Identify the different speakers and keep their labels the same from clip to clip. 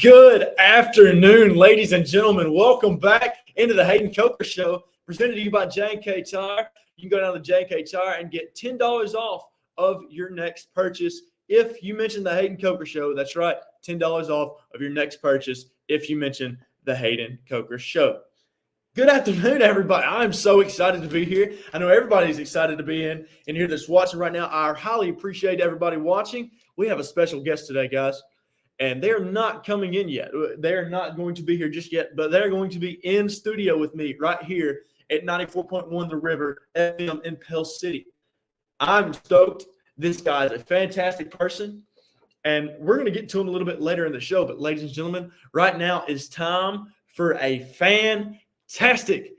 Speaker 1: Good afternoon, ladies and gentlemen. Welcome back into the Hayden Coker Show, presented to you by J&K Tire. You can go down to J&K Tire and get $10 off of your next purchase if you mention the Hayden Coker Show. That's right, $10 off of your next purchase if you mention the Hayden Coker Show. Good afternoon, everybody. I'm so excited to be here. I know everybody's excited to be in here that's watching right now. I highly appreciate everybody watching. We have a special guest today, guys. And they're not coming in yet. They're not going to be here just yet, but they're going to be in studio with me right here at 94.1 The River FM in Pell City. I'm stoked. This guy is a fantastic person, and we're going to get to him a little bit later in the show. But ladies and gentlemen, right now is time for a fantastic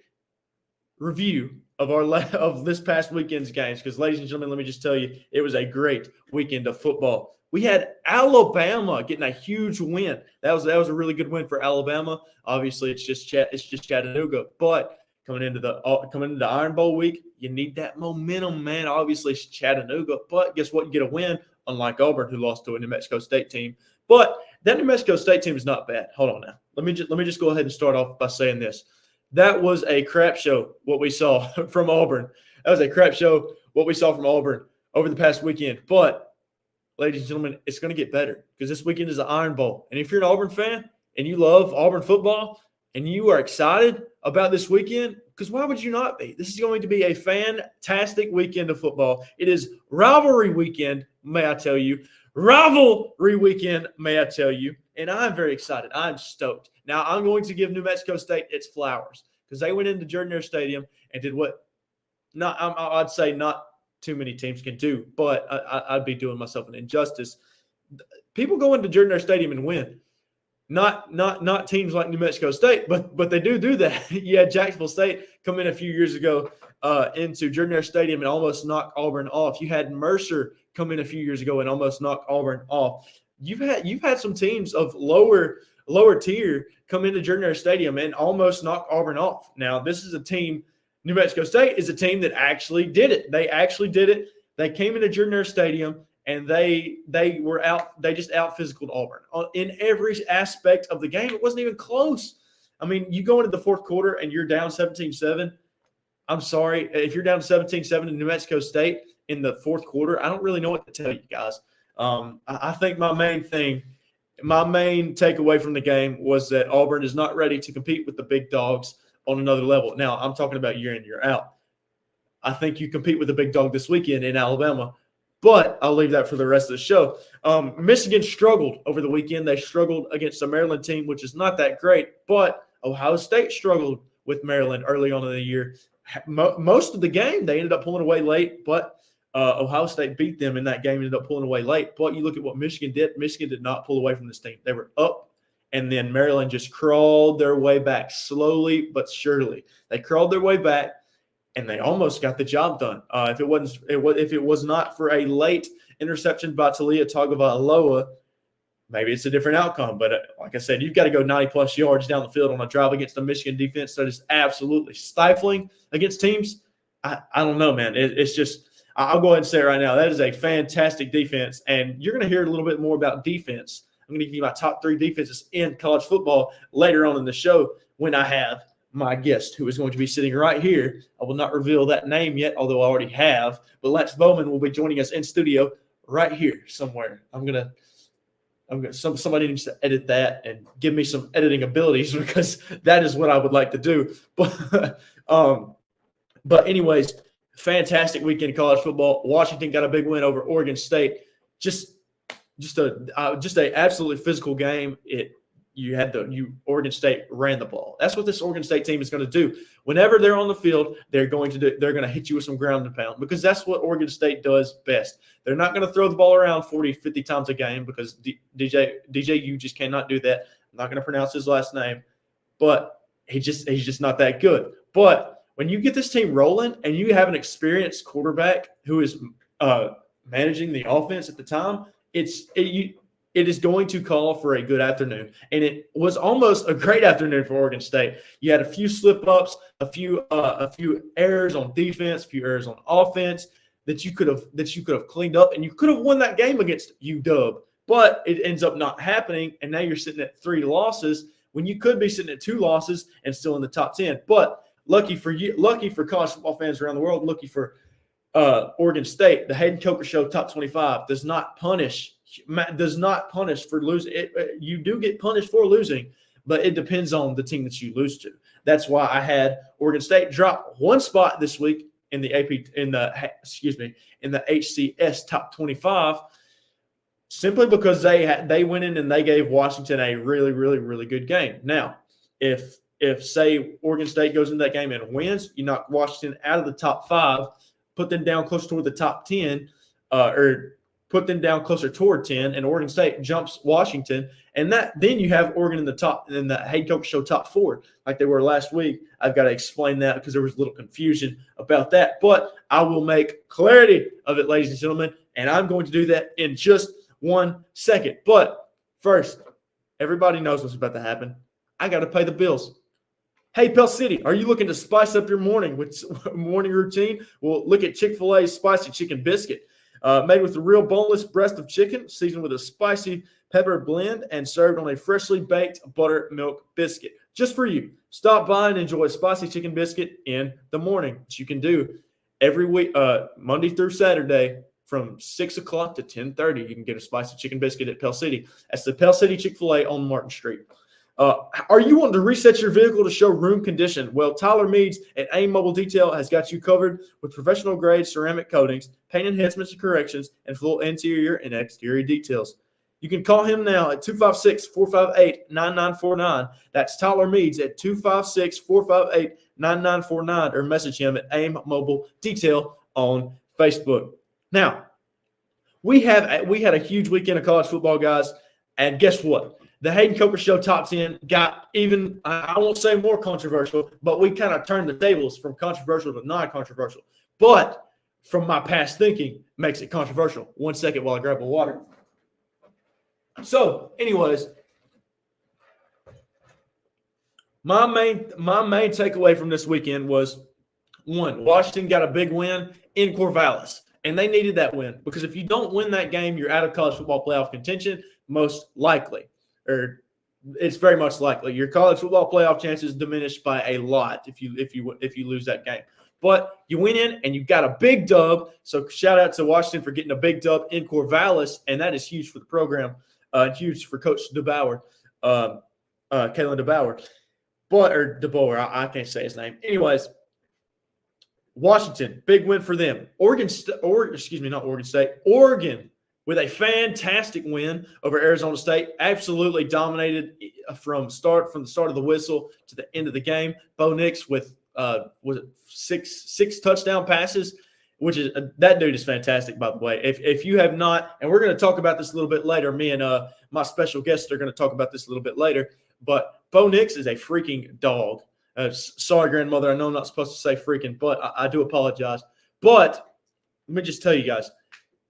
Speaker 1: review of this past weekend's games. Because, ladies and gentlemen, let me just tell you, it was a great weekend of football. We had Alabama getting a huge win. That was a really good win for Alabama. Obviously, it's just Chattanooga, but coming into the Iron Bowl week, you need that momentum, man. Obviously, it's Chattanooga, but guess what? You get a win, unlike Auburn, who lost to a New Mexico State team. But that New Mexico State team is not bad. Hold on now. Let me just go ahead and start off by saying this. That was a crap show. What we saw from Auburn. That was a crap show. What we saw from Auburn over the past weekend, but ladies and gentlemen, it's going to get better because this weekend is the Iron Bowl. And if you're an Auburn fan and you love Auburn football and you are excited about this weekend, because why would you not be? This is going to be a fantastic weekend of football. It is rivalry weekend, may I tell you. Rivalry weekend, may I tell you. And I'm very excited. I'm stoked. Now, I'm going to give New Mexico State its flowers because they went into Jordan-Hare Stadium and did what I'd say not too many teams can do, but I'd be doing myself an injustice. People go into Jordan-Hare Stadium and win. Not teams like New Mexico State, but they do that. You had Jacksonville State come in a few years ago into Jordan-Hare Stadium and almost knock Auburn off. You had Mercer come in a few years ago and almost knock Auburn off. You've had some teams of lower tier come into Jordan-Hare Stadium and almost knock Auburn off. Now, this is a team. New Mexico State is a team that actually did it. They actually did it. They came into Jordan-Hare Stadium and they were out. They just out-physicaled Auburn in every aspect of the game. It wasn't even close. I mean, you go into the fourth quarter and you're down 17-7. I'm sorry. If you're down 17-7 in New Mexico State in the fourth quarter, I don't really know what to tell you guys. I think my main takeaway from the game was that Auburn is not ready to compete with the big dogs on another level. Now, I'm talking about year in, year out. I think you compete with the big dog this weekend in Alabama, but I'll leave that for the rest of the show. Michigan struggled over the weekend. They struggled against a Maryland team, which is not that great, but Ohio State struggled with Maryland early on in the year. Most of the game, they ended up pulling away late, but Ohio State beat them in that game, ended up pulling away late. But you look at what Michigan did. Michigan did not pull away from this team. They were up. And then Maryland just crawled their way back slowly but surely. They crawled their way back, and they almost got the job done. If it was not for a late interception by Talia Tagovailoa, maybe it's a different outcome. But like I said, you've got to go 90-plus yards down the field on a drive against a Michigan defense that is absolutely stifling against teams. I don't know, man. It's just – I'll go ahead and say it right now. That is a fantastic defense, and you're going to hear a little bit more about defense. I'm going to give you my top 3 defenses in college football later on in the show when I have my guest who is going to be sitting right here. I will not reveal that name yet, although I already have. But Lex Bowman will be joining us in studio right here somewhere. Somebody needs to edit that and give me some editing abilities because that is what I would like to do. But anyways, fantastic weekend of college football. Washington got a big win over Oregon State. Just a absolutely physical game. Oregon State ran the ball. That's what this Oregon State team is going to do. Whenever they're on the field, they're going to hit you with some ground and pound because that's what Oregon State does best. They're not going to throw the ball around 40, 50 times a game because DJU just cannot do that. I'm not going to pronounce his last name, but he's just not that good. But when you get this team rolling and you have an experienced quarterback who is managing the offense at the time, it is going to call for a good afternoon. And it was almost a great afternoon for Oregon State. You had a few slip-ups, a few errors on defense, a few errors on offense that you could have cleaned up, and you could have won that game against UW. but it ends up not happening, and now you're sitting at 3 losses when you could be sitting at 2 losses and still in the top 10. But lucky for you, lucky for college football fans around the world, lucky for Oregon State, the Hayden Coker Show Top 25 does not punish for losing. You do get punished for losing, but it depends on the team that you lose to. That's why I had Oregon State drop 1 spot this week in the HCS Top 25, simply because they went in and they gave Washington a really, really, really good game. Now, if say Oregon State goes into that game and wins, you knock Washington out of the top 5, put them down closer toward the top 10, or put them down closer toward 10, and Oregon State jumps Washington, and then you have Oregon in the Hayden Coker Show top 4, like they were last week. I've got to explain that because there was a little confusion about that, but I will make clarity of it, ladies and gentlemen, and I'm going to do that in just 1 second. But first, everybody knows what's about to happen. I got to pay the bills. Hey, Pell City, are you looking to spice up your morning with morning routine? Well, look at Chick-fil-A's Spicy Chicken Biscuit. Made with a real boneless breast of chicken, seasoned with a spicy pepper blend, and served on a freshly baked buttermilk biscuit. Just for you. Stop by and enjoy a spicy chicken biscuit in the morning, which you can do every week, Monday through Saturday, from 6 o'clock to 10:30. You can get a spicy chicken biscuit at Pell City. That's the Pell City Chick-fil-A on Martin Street. Are you wanting to reset your vehicle to show room condition? Well, Tyler Meads at AIM Mobile Detail has got you covered with professional grade ceramic coatings, paint enhancements and corrections, and full interior and exterior details. You can call him now at 256-458-9949. That's Tyler Meads at 256-458-9949, or message him at AIM Mobile Detail on Facebook. Now, we had a huge weekend of college football, guys, and guess what? The Hayden Coker Show Top 10 got even, I won't say more controversial, but we kind of turned the tables from controversial to non-controversial. But from my past thinking, makes it controversial. 1 second while I grab a water. So, anyways, my main takeaway from this weekend was, 1, Washington got a big win in Corvallis, and they needed that win because if you don't win that game, you're out of college football playoff contention, most likely. Or it's very much likely your college football playoff chances diminish by a lot if you lose that game. But you went in and you got a big dub. So shout out to Washington for getting a big dub in Corvallis, and that is huge for the program, huge for Coach DeBauer, Kalen DeBauer, or DeBauer. I can't say his name. Anyways, Washington, big win for them. Oregon with a fantastic win over Arizona State, absolutely dominated from the start of the whistle to the end of the game. Bo Nix with was it six touchdown passes, which is that dude is fantastic, by the way. If you have not, and we're going to talk about this a little bit later. Me and my special guest are going to talk about this a little bit later. But Bo Nix is a freaking dog. Sorry, grandmother. I know I'm not supposed to say freaking, but I do apologize. But let me just tell you guys.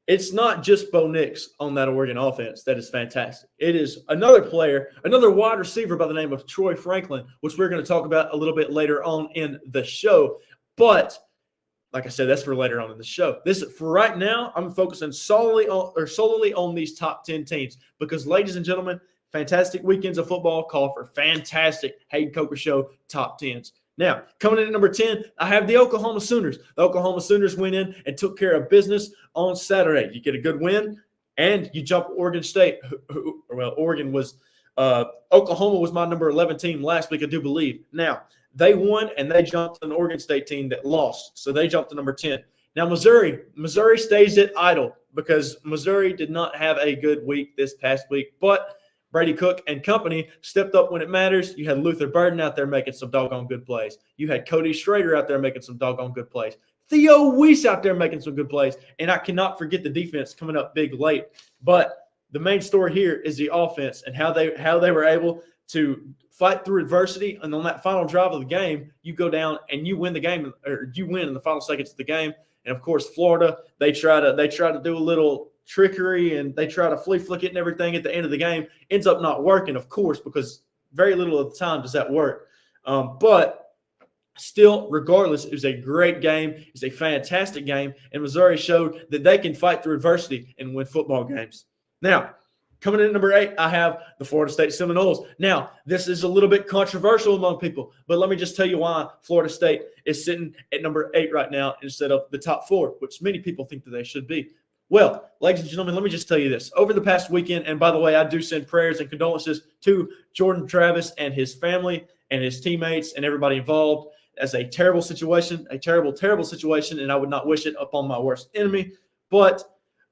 Speaker 1: It's not just Bo Nix on that Oregon offense that is fantastic. It is another player, another wide receiver by the name of Troy Franklin, which we're going to talk about a little bit later on in the show. But like I said, that's for later on in the show. For right now, I'm focusing solely on these top 10 teams because, ladies and gentlemen, fantastic weekends of football call for fantastic Hayden Coker Show top 10s. Now, coming in at number 10, I have the Oklahoma Sooners. The Oklahoma Sooners went in and took care of business on Saturday. You get a good win, and you jump Oregon State. Oregon was Oklahoma was my number 11 team last week, I do believe. Now, they won, and they jumped an Oregon State team that lost, so they jumped to number 10. Now, Missouri stays at idle because Missouri did not have a good week this past week, but Brady Cook and company stepped up when it matters. You had Luther Burden out there making some doggone good plays. You had Cody Schrader out there making some doggone good plays. Theo Weiss out there making some good plays. And I cannot forget the defense coming up big late. But the main story here is the offense and how they were able to fight through adversity. And on that final drive of the game, you go down and you win the game, or you win in the final seconds of the game. And of course, Florida, they try to do a little trickery and they try to flea flick it and everything at the end of the game. Ends up not working, of course, because very little of the time does that work. But still, regardless, it was a great game. It's a fantastic game. And Missouri showed that they can fight through adversity and win football games. Now, Coming in at number 8, I have the Florida State Seminoles. Now, this is a little bit controversial among people, but let me just tell you why Florida State is sitting at number 8 right now instead of the top 4, which many people think that they should be. Well, ladies and gentlemen, let me just tell you this. Over the past weekend, and by the way, I do send prayers and condolences to Jordan Travis and his family and his teammates and everybody involved. As a terrible situation, a terrible, terrible situation, and I would not wish it upon my worst enemy. But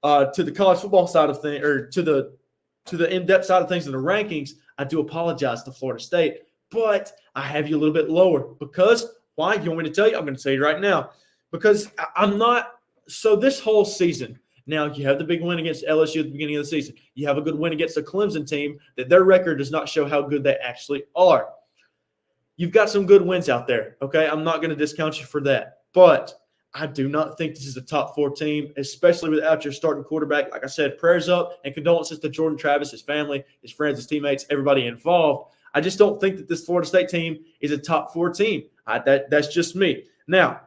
Speaker 1: to the college football side of things, or to the in-depth side of things in the rankings, I do apologize to Florida State. But I have you a little bit lower. Because, why? You want me to tell you? I'm going to tell you right now. Because I'm not – so this whole season, now you have the big win against LSU at the beginning of the season. You have a good win against the Clemson team that their record does not show how good they actually are. You've got some good wins out there, okay? I'm not going to discount you for that. But I do not think this is a top 4 team, especially without your starting quarterback. Like I said, prayers up and condolences to Jordan Travis, his family, his friends, his teammates, everybody involved. I just don't think that this Florida State team is a top 4 team. That's just me. Now,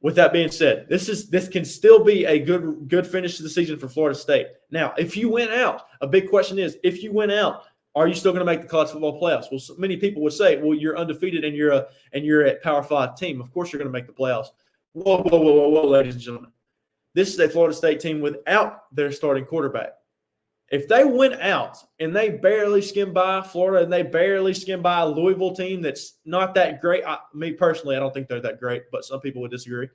Speaker 1: with that being said, this can still be a good finish to the season for Florida State. Now, if you win out, a big question is, if you win out, are you still going to make the college football playoffs? Well, so many people would say, well, you're undefeated and you're a Power 5 team. Of course you're going to make the playoffs. Whoa, ladies and gentlemen. This is a Florida State team without their starting quarterback. If they went out and they barely skim by Florida and they barely skim by a Louisville team that's not that great, me personally, I don't think they're that great, but some people would disagree.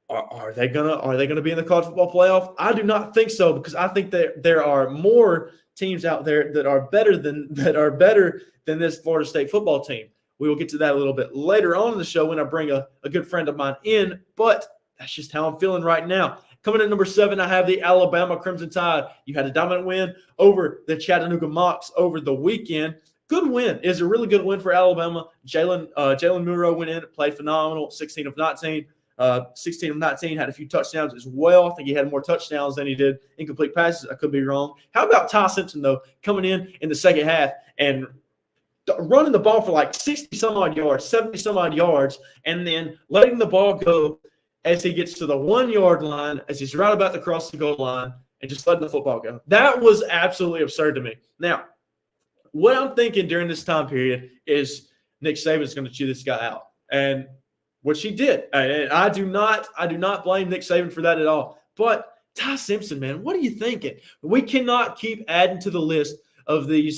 Speaker 1: Are they gonna be in the college football playoff? I do not think so, because I think that there are more teams out there that are better than this Florida State football team. We will get to that a little bit later on in the show when I bring a good friend of mine in, but that's just how I'm feeling right now. Coming in number 7, I have the Alabama Crimson Tide. You had a dominant win over the Chattanooga Mocs over the weekend. Good win. It is a really good win for Alabama. Jalen Muro went in, played phenomenal, 16 of 19. 16 of 19, had a few touchdowns as well. I think he had more touchdowns than he did incomplete passes. I could be wrong. How about Ty Simpson, though, coming in the second half and running the ball for like 60-some-odd yards, 70-some-odd yards, and then letting the ball go as he gets to the 1-yard line, as he's right about to cross the goal line, and just letting the football go. That was absolutely absurd to me. Now, what I'm thinking during this time period is Nick Saban's going to chew this guy out, and which he did. And I do not blame Nick Saban for that at all. But Ty Simpson, man, what are you thinking? We cannot keep adding to the list of the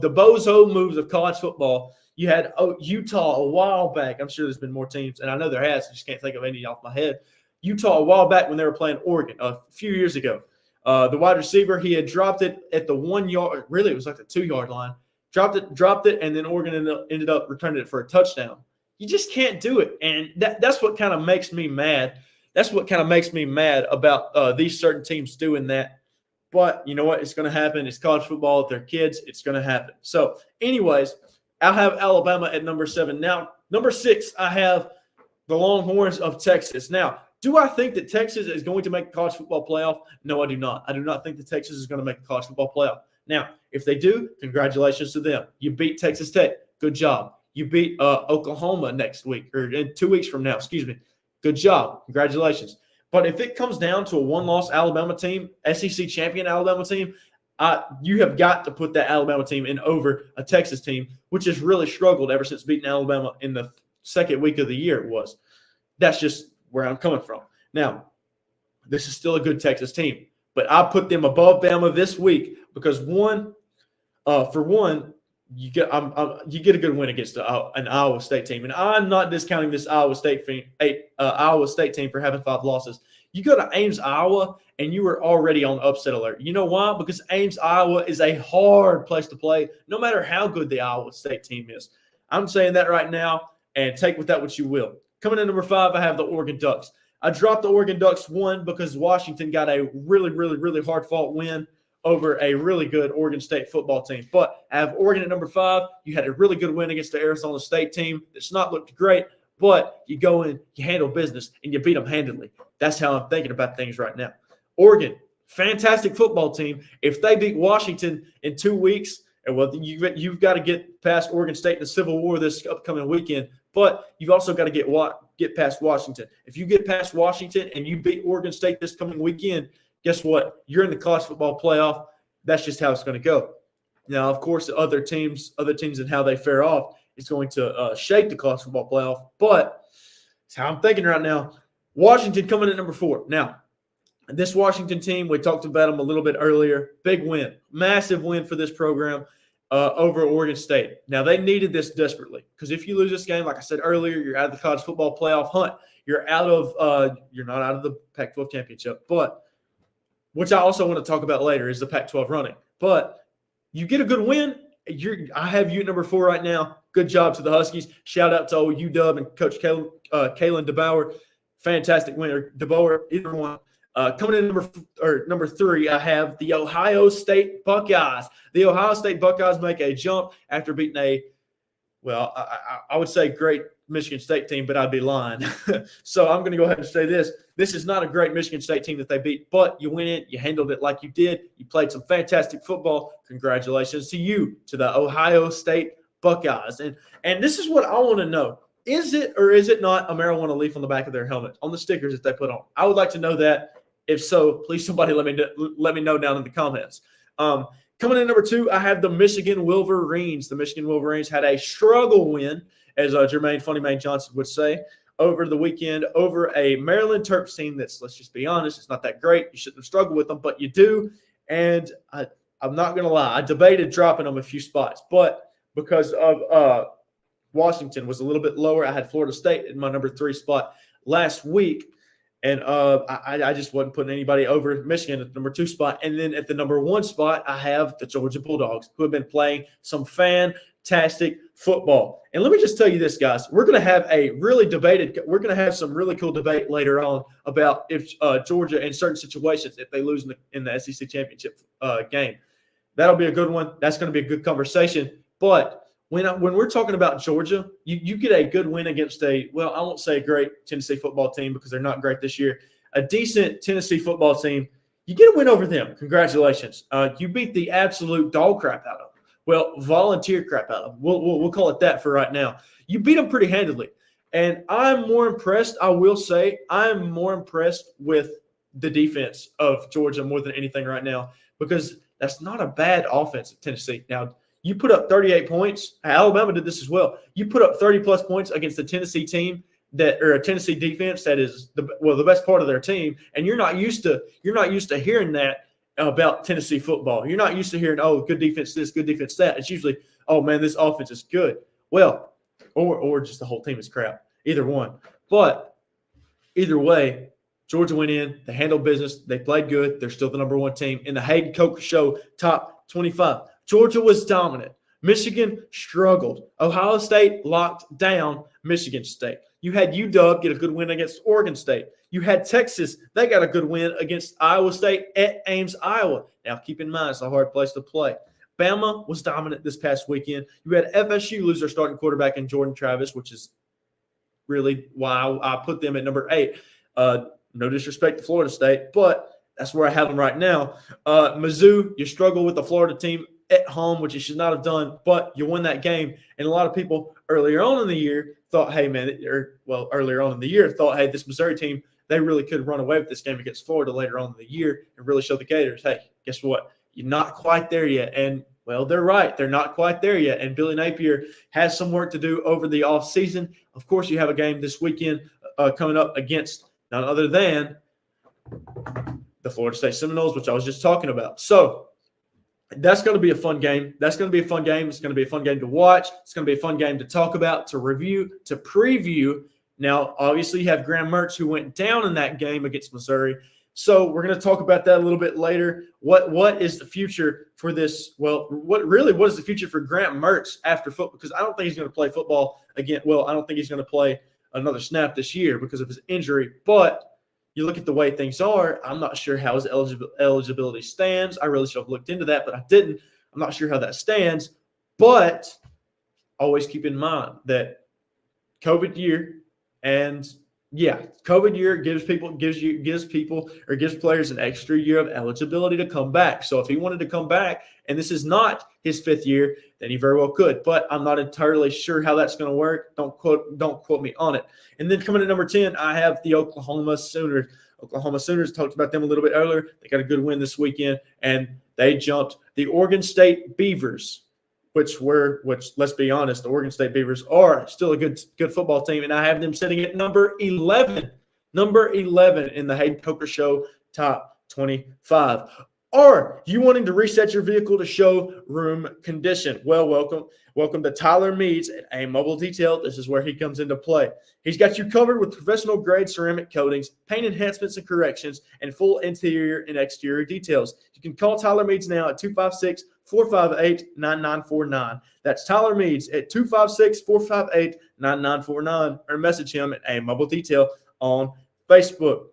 Speaker 1: bozo moves of college football. You had Utah a while back. I'm sure there's been more teams, and I know there has. I just can't think of any off my head. Utah a while back when they were playing Oregon a few years ago. The wide receiver, he had dropped it at the 1 yard. Really, it was like the 2-yard line. Dropped it, and then Oregon ended up returning it for a touchdown. You just can't do it, and that's what kind of makes me mad. That's what kind of makes me mad about these certain teams doing that. But you know what? It's going to happen. It's college football. They're kids. It's going to happen. So, anyways, I'll have Alabama at number 7. Now, number 6, I have the Longhorns of Texas. Now, do I think that Texas is going to make the college football playoff? No, I do not. I do not think that Texas is going to make the college football playoff. Now, if they do, congratulations to them. You beat Texas Tech. Good job. You beat Oklahoma next week, or in 2 weeks from now, excuse me. Good job. Congratulations. But if it comes down to a one-loss Alabama team, SEC champion Alabama team, you have got to put that Alabama team in over a Texas team, which has really struggled ever since beating Alabama in the second week of the year it was. That's just where I'm coming from. Now, this is still a good Texas team, but I put them above Bama this week because, for one, you get a good win against an Iowa State team, and I'm not discounting this Iowa State team for having 5 losses. You go to Ames, Iowa, and you are already on upset alert. You know why? Because Ames, Iowa is a hard place to play, no matter how good the Iowa State team is. I'm saying that right now, and take with that what you will. Coming in number 5, I have the Oregon Ducks. I dropped the Oregon Ducks 1 because Washington got a really, really, really hard-fought win over a really good Oregon State football team. But I have Oregon at number 5. You had a really good win against the Arizona State team. It's not looked great, but you go in, you handle business, and you beat them handily. That's how I'm thinking about things right now. Oregon, fantastic football team. If they beat Washington in 2 weeks, well, you've got to get past Oregon State in the Civil War this upcoming weekend, but you've also got to get past Washington. If you get past Washington and you beat Oregon State this coming weekend, guess what? You're in the college football playoff. that's just how it's going to go. Now, of course, other teams and how they fare off is going to shape the college football playoff. But it's how I'm thinking right now. Washington coming in number 4. Now, this Washington team, we talked about them a little bit earlier. Big win, massive win for this program over Oregon State. Now, they needed this desperately because if you lose this game, like I said earlier, you're out of the college football playoff hunt. You're not out of the Pac-12 championship. But which I also want to talk about later is the Pac-12 running. But you get a good win. I have you at number 4 right now. Good job to the Huskies. Shout out to old UW and Coach Kalen DeBauer. Fantastic winner. DeBauer, either one. Coming in number 3, I have the Ohio State Buckeyes. The Ohio State Buckeyes make a jump after beating I would say great Michigan State team, but I'd be lying. So I'm going to go ahead and say this. This is not a great Michigan State team that they beat, but you win it. You handled it like you did. You played some fantastic football. Congratulations to you, to the Ohio State Buckeyes. And this is what I want to know. Is it or is it not a marijuana leaf on the back of their helmet, on the stickers that they put on? I would like to know that. If so, please somebody let me know down in the comments. Coming in number 2, I have the Michigan Wolverines. The Michigan Wolverines had a struggle win, as Jermaine Funny Man Johnson would say, over the weekend over a Maryland Terps team that's, let's just be honest, it's not that great. You shouldn't have struggled with them, but you do. And I'm not going to lie. I debated dropping them a few spots, but because of Washington was a little bit lower, I had Florida State in my number 3 spot last week. And I just wasn't putting anybody over Michigan at the number 2 spot. And then at the number 1 spot, I have the Georgia Bulldogs, who have been playing some fantastic football. And let me just tell you this, guys. We're going to have some really cool debate later on about if Georgia, in certain situations, if they lose in the SEC championship game. That'll be a good one. That's going to be a good conversation. But when we're talking about Georgia, you get a good win against I won't say a great Tennessee football team because they're not great this year. A decent Tennessee football team, you get a win over them. Congratulations. You beat the absolute dog crap out of them. Well, volunteer crap out of them. We'll call it that for right now. You beat them pretty handily. And I'm more impressed, I will say, I'm more impressed with the defense of Georgia more than anything right now because that's not a bad offense at Tennessee. Now, you put up 38 points. Alabama did this as well. You put up 30-plus points against the Tennessee team a Tennessee defense that is the best part of their team, and you're not used to hearing that about Tennessee football. You're not used to hearing, oh, good defense this, good defense that. It's usually, oh man, this offense is good. Well, or just the whole team is crap. Either one. But either way, Georgia went in, they handled business, they played good, they're still the number 1 team in the Hayden Coker Show top 25. Georgia was dominant. Michigan struggled. Ohio State locked down Michigan State. You had UW get a good win against Oregon State. You had Texas. They got a good win against Iowa State at Ames, Iowa. Now, keep in mind, it's a hard place to play. Bama was dominant this past weekend. You had FSU lose their starting quarterback in Jordan Travis, which is really why I put them at number 8. No disrespect to Florida State, but that's where I have them right now. Mizzou, you struggle with the Florida team at home, which you should not have done, but you won that game. And a lot of people earlier on in the year thought, hey, this Missouri team, they really could run away with this game against Florida later on in the year and really show the Gators, hey, guess what? You're not quite there yet. And, well, they're right. They're not quite there yet. And Billy Napier has some work to do over the offseason. Of course, you have a game this weekend coming up against none other than the Florida State Seminoles, which I was just talking about. So, that's going to be a fun game. It's going to be a fun game to watch. It's going to be a fun game to talk about, to review, to preview. Now, obviously, you have Graham Mertz, who went down in that game against Missouri. So we're going to talk about that a little bit later. What is the future for this? Well, what is the future for Graham Mertz after football? Because I don't think he's going to play football again. Well, I don't think he's going to play another snap this year because of his injury. But you look at the way things are, I'm not sure how his eligibility stands. I really should have looked into that, but I didn't. I'm not sure how that stands. But always keep in mind that COVID year COVID year gives players an extra year of eligibility to come back. So if he wanted to come back, and this is not his 5th year, then he very well could. But I'm not entirely sure how that's going to work. Don't quote me on it. And then coming to number 10, I have the Oklahoma Sooners. Oklahoma Sooners, talked about them a little bit earlier. They got a good win this weekend, and they jumped the Oregon State Beavers, which let's be honest, the Oregon State Beavers are still a good football team, and I have them sitting at number 11 in the Hayden Coker Show Top 25. Are you wanting to reset your vehicle to showroom condition? Well, welcome to Tyler Meads at A Mobile Detail. This is where he comes into play. He's got you covered with professional grade ceramic coatings, paint enhancements and corrections, and full interior and exterior details. You can call Tyler Meads now at 256-458-9949. That's Tyler Meads at 256-458-9949, or message him at A Mobile Detail on Facebook.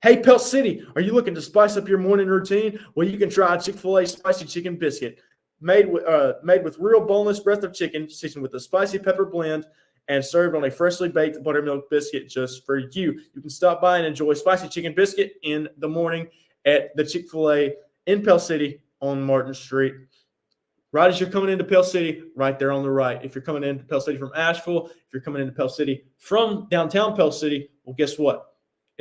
Speaker 1: Hey, Pell City, are you looking to spice up your morning routine? Well, you can try Chick-fil-A Spicy Chicken Biscuit, made with real boneless breast of chicken, seasoned with a spicy pepper blend, and served on a freshly baked buttermilk biscuit just for you. You can stop by and enjoy Spicy Chicken Biscuit in the morning at the Chick-fil-A in Pell City on Martin Street. Right as you're coming into Pell City, right there on the right. If you're coming into Pell City from Asheville, if you're coming into Pell City from downtown Pell City, well, guess what?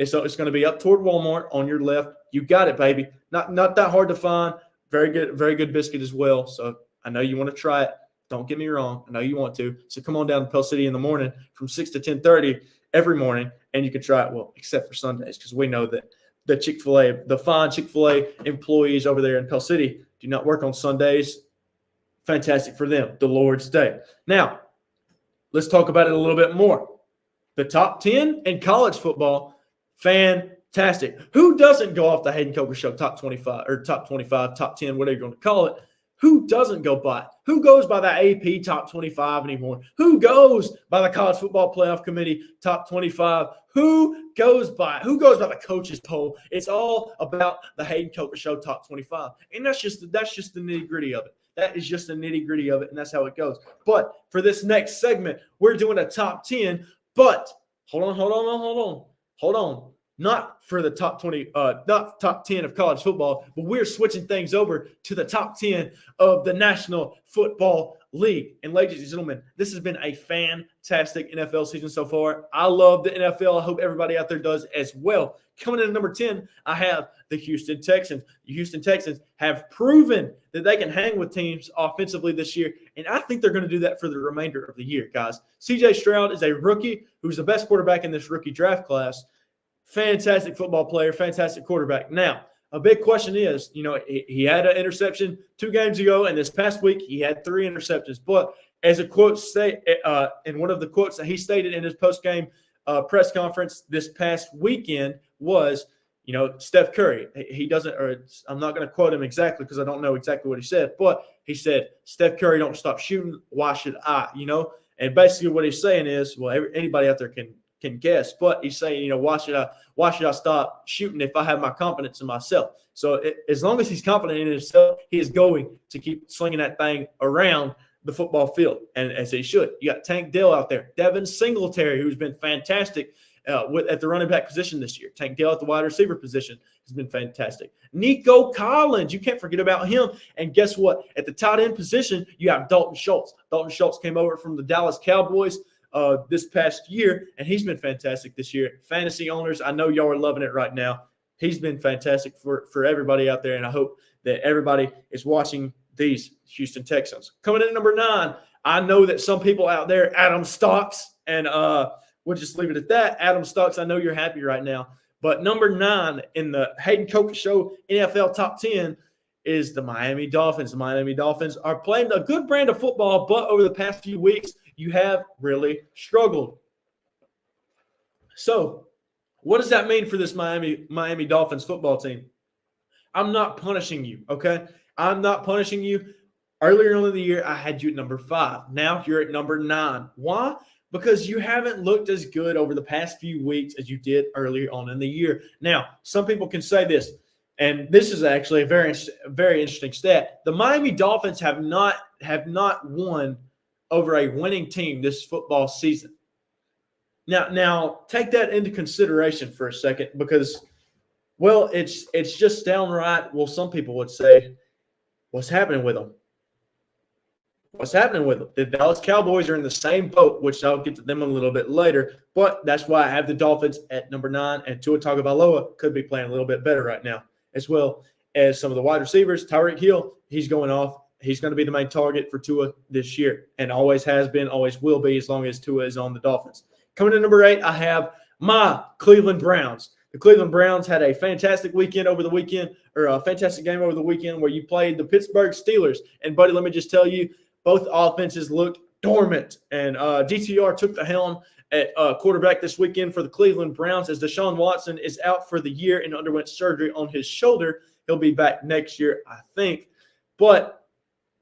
Speaker 1: It's going to be up toward Walmart on your left. You got it, baby. Not that hard to find. Very good biscuit as well. So I know you want to try it. Don't get me wrong. I know you want to. So come on down to Pell City in the morning from 6 to 10:30 every morning, and you can try it. Well, except for Sundays, because we know that the fine Chick-fil-A employees over there in Pell City do not work on Sundays. Fantastic for them. The Lord's Day. Now, let's talk about it a little bit more. The top 10 in college football. Fantastic. Who doesn't go off the Hayden Coker Show top 25 or top 25, top 10, whatever you're going to call it? Who doesn't go by it? Who goes by the AP top 25 anymore? Who goes by the College Football Playoff Committee top 25? Who goes by the coaches poll? It's all about the Hayden Coker Show top 25. And that's just the nitty-gritty of it. That is just the nitty-gritty of it, and that's how it goes. But for this next segment, we're doing a top 10, but hold on. Not for the top 20, not top 10 of college football, but we're switching things over to the top 10 of the National Football League. And ladies and gentlemen, this has been a fantastic NFL season so far. I love the NFL. I hope everybody out there does as well. Coming in at number 10, I have the Houston Texans. The Houston Texans have proven that they can hang with teams offensively this year, and I think they're going to do that for the remainder of the year, guys. C.J. Stroud is a rookie who's the best quarterback in this rookie draft class. Fantastic football player, fantastic quarterback. Now, a big question is, he had an interception 2 games ago, and this past week he had 3 interceptions. But as a quote in one of the quotes that he stated in his post-game press conference this past weekend was, Steph Curry. He doesn't, or I'm not going to quote him exactly because I don't know exactly what he said, but he said, Steph Curry don't stop shooting. Why should I? And basically what he's saying is, well, anybody out there can guess, but he's saying, why should I stop shooting if I have my confidence in myself? So as long as he's confident in himself, he is going to keep slinging that thing around the football field, and as he should. You got Tank Dell out there, Devin Singletary, who's been fantastic at the running back position this year. Tank Dell at the wide receiver position has been fantastic. Nico Collins, you can't forget about him. And guess what? At the tight end position, you have Dalton Schultz. Dalton Schultz came over from the Dallas Cowboys this past year, and he's been fantastic this year. Fantasy owners, I know y'all are loving it right now. He's been fantastic for everybody out there, and I hope that everybody is watching these Houston Texans. Coming in at number 9, I know that some people out there, Adam Stocks, and we'll just leave it at that. Adam Stocks, I know you're happy right now. But number 9 in the Hayden Coker Show NFL Top 10 is the Miami Dolphins. The Miami Dolphins are playing a good brand of football, but over the past few weeks, you have really struggled. So what does that mean for this Miami Dolphins football team? I'm not punishing you, okay? I'm not punishing you. Earlier in the year, I had you at number 5. Now you're at number 9. Why? Because you haven't looked as good over the past few weeks as you did earlier on in the year. Now, some people can say this, and this is actually a very, very interesting stat. The Miami Dolphins have not won over a winning team this football season. Now take that into consideration for a second, because, well, it's just downright, well, some people would say, what's happening with them? what's happening with them? The Dallas Cowboys are in the same boat, which I'll get to them a little bit later. But that's why I have the Dolphins at number 9, and Tua Tagovailoa could be playing a little bit better right now, as well as some of the wide receivers. Tyreek Hill, he's going off. He's going to be the main target for Tua this year, and always has been, always will be, as long as Tua is on the Dolphins. Coming to number 8, I have my Cleveland Browns. The Cleveland Browns had a fantastic weekend over the weekend, or a fantastic game over the weekend where you played the Pittsburgh Steelers. And, buddy, let me just tell you, both offenses looked dormant. And DTR took the helm at quarterback this weekend for the Cleveland Browns as Deshaun Watson is out for the year and underwent surgery on his shoulder. He'll be back next year, I think. But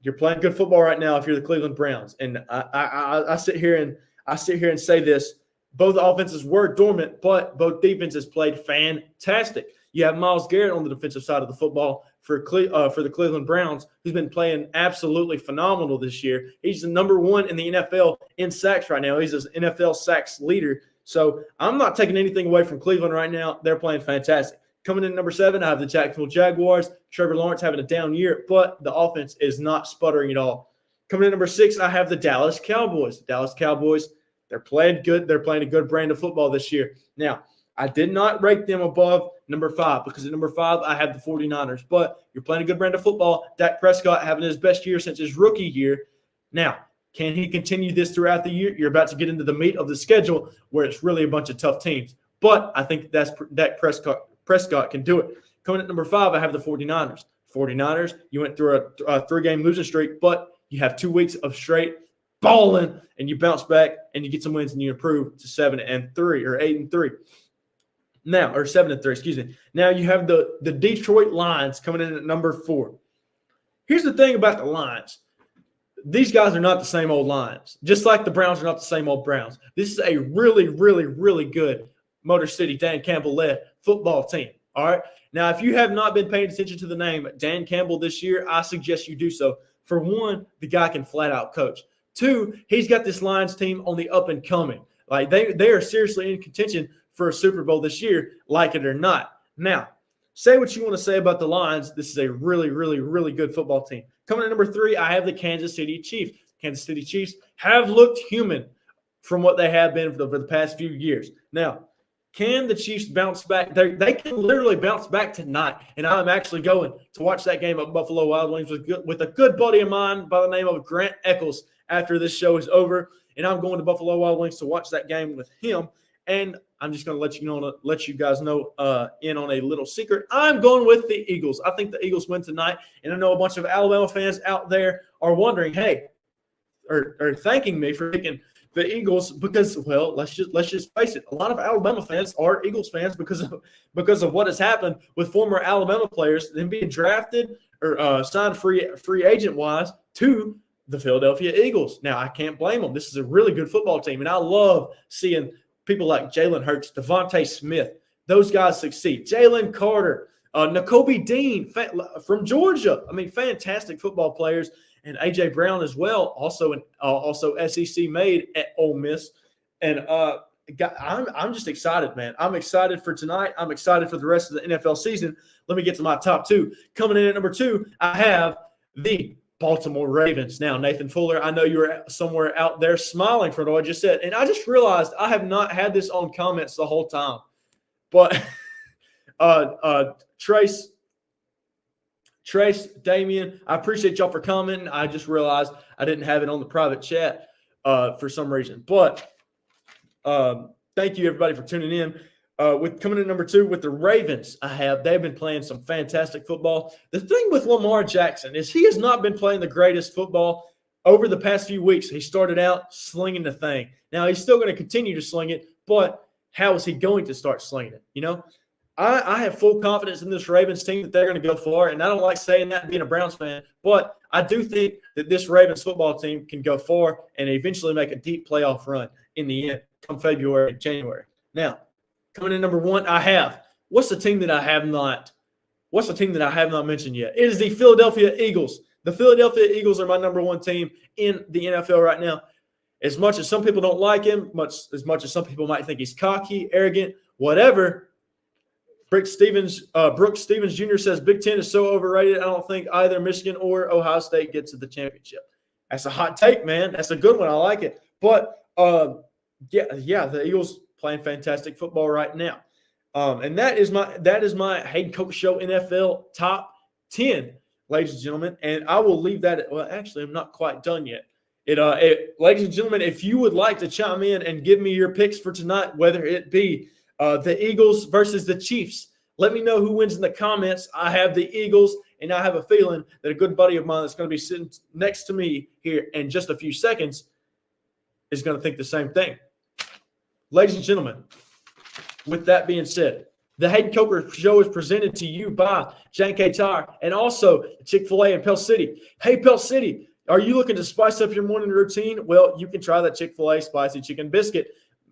Speaker 1: you're playing good football right now if you're the Cleveland Browns. And I sit here and say this. Both offenses were dormant, but both defenses played fantastic. You have Myles Garrett on the defensive side of the football for the Cleveland Browns, who's been playing absolutely phenomenal this year. He's the number 1 in the NFL in sacks right now. He's an NFL sacks leader. So I'm not taking anything away from Cleveland right now. They're playing fantastic. Coming in number 7, I have the Jacksonville Jaguars. Trevor Lawrence having a down year, but the offense is not sputtering at all. Coming in number 6, I have the Dallas Cowboys. The Dallas Cowboys, they're playing good. They're playing a good brand of football this year. Now, I did not rank them above number 5 because at number 5, I have the 49ers. But you're playing a good brand of football. Dak Prescott having his best year since his rookie year. Now, can he continue this throughout the year? You're about to get into the meat of the schedule where it's really a bunch of tough teams. But I think that's Dak Prescott can do it. Coming at number 5, I have the 49ers. 49ers, you went through a 3-game losing streak, but you have 2 weeks of straight balling, and you bounce back, and you get some wins, and you improve to 7-3 or 8-3. Now, or 7-3, excuse me. Now you have the Detroit Lions coming in at number 4. Here's the thing about the Lions. These guys are not the same old Lions, just like the Browns are not the same old Browns. This is a really, really, really good Motor City Dan Campbell-led football team, all right? Now, if you have not been paying attention to the name Dan Campbell this year, I suggest you do so. For one, the guy can flat out coach. 2, he's got this Lions team on the up and coming. Like they are seriously in contention for a Super Bowl this year, like it or not. Now, say what you want to say about the Lions. This is a really, really, really good football team. Coming at number 3, I have the Kansas City Chiefs. Kansas City Chiefs have looked human from what they have been for the past few years. Now, can the Chiefs bounce back? They can literally bounce back tonight, and I'm actually going to watch that game at Buffalo Wild Wings with a good buddy of mine by the name of Grant Eccles after this show is over, and I'm going to Buffalo Wild Wings to watch that game with him. And I'm just going to let you guys know in on a little secret. I'm going with the Eagles. I think the Eagles win tonight, and I know a bunch of Alabama fans out there are wondering, hey, or thanking me for picking the Eagles because, well, let's just face it. A lot of Alabama fans are Eagles fans because of what has happened with former Alabama players, them being drafted or signed free agent wise to the Philadelphia Eagles. Now, I can't blame them. This is a really good football team, and I love seeing people like Jalen Hurts, Devontae Smith, those guys succeed. Jalen Carter, Nakobe Dean from Georgia. I mean, fantastic football players. And A.J. Brown as well, also SEC made at Ole Miss. And I'm just excited, man. I'm excited for tonight. I'm excited for the rest of the NFL season. Let me get to my top 2. Coming in at number 2, I have the Baltimore Ravens. Now, Nathan Fuller, I know you were somewhere out there smiling for what I just said. And I just realized I have not had this on comments the whole time. But Trace, Damian, I appreciate y'all for commenting. I just realized I didn't have it on the private chat for some reason. But thank you, everybody, for tuning in. With coming in number 2 with the Ravens, they've been playing some fantastic football. The thing with Lamar Jackson is he has not been playing the greatest football over the past few weeks. He started out slinging the thing. Now he's still going to continue to sling it, but how is he going to start slinging it? You know, I have full confidence in this Ravens team that they're going to go far, and I don't like saying that being a Browns fan, but I do think that this Ravens football team can go far and eventually make a deep playoff run in the end come February and January. Now, coming in number 1, what's the team that I have not mentioned yet? It is the Philadelphia Eagles. The Philadelphia Eagles are my number 1 team in the NFL right now. As much as some people don't like him, as much as some people might think he's cocky, arrogant, whatever, Brooks Stevens Jr. says Big Ten is so overrated. I don't think either Michigan or Ohio State get to the championship. That's a hot take, man. That's a good one. I like it. But yeah, the Eagles playing fantastic football right now. And that is my Hayden Coker Show NFL top 10, ladies and gentlemen. And I will leave that. Well, actually, I'm not quite done yet. Ladies and gentlemen, if you would like to chime in and give me your picks for tonight, whether it be the Eagles versus the Chiefs, let me know who wins in the comments. I have the Eagles, and I have a feeling that a good buddy of mine that's going to be sitting next to me here in just a few seconds is going to think the same thing. Ladies and gentlemen, with that being said, the Hayden Coker Show is presented to you by J&K Tire and also Chick-fil-A in Pell City. Hey, Pell City, are you looking to spice up your morning routine? Well, you can try that Chick-fil-A Spicy Chicken Biscuit,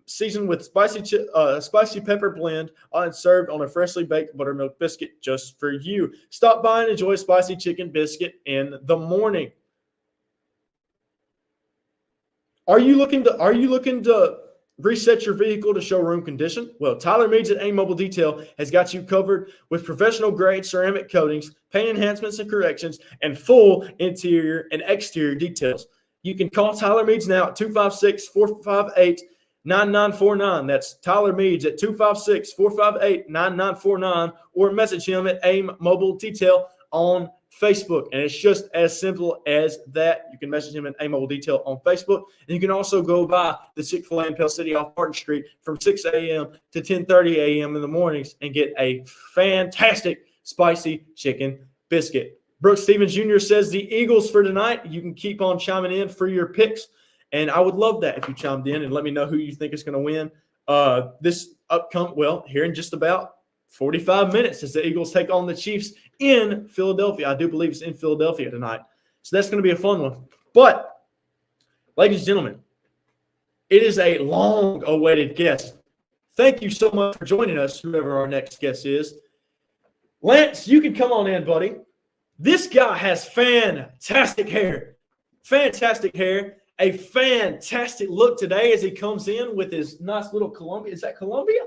Speaker 1: seasoned with spicy pepper blend and served on a freshly baked buttermilk biscuit just for you. Stop by and enjoy spicy chicken biscuit in the morning. Are you looking to reset your vehicle to showroom condition? Well, Tyler Meads at AIM Mobile Detail has got you covered with professional-grade ceramic coatings, paint enhancements and corrections, and full interior and exterior details. You can call Tyler Meads now at 256-458-9949. That's Tyler Meads at 256-458-9949, or message him at AIM Mobile Detail on Facebook. And it's just as simple as that. You can message him at AIM Mobile Detail on Facebook. And you can also go by the Chick-fil-A in Pell City off Martin Street from 6 a.m. to 10:30 a.m. in the mornings and get a fantastic spicy chicken biscuit. Brooks Stevens Jr. says the Eagles for tonight. You can keep on chiming in for your picks. And I would love that if you chimed in and let me know who you think is going to win here in just about 45 minutes as the Eagles take on the Chiefs in Philadelphia. I do believe it's in Philadelphia tonight. So that's going to be a fun one. But, ladies and gentlemen, it is a long-awaited guest. Thank you so much for joining us, whoever our next guest is. Lance, you can come on in, buddy. This guy has fantastic hair. Fantastic hair. A fantastic look today as he comes in with his nice little Columbia. Is that Columbia?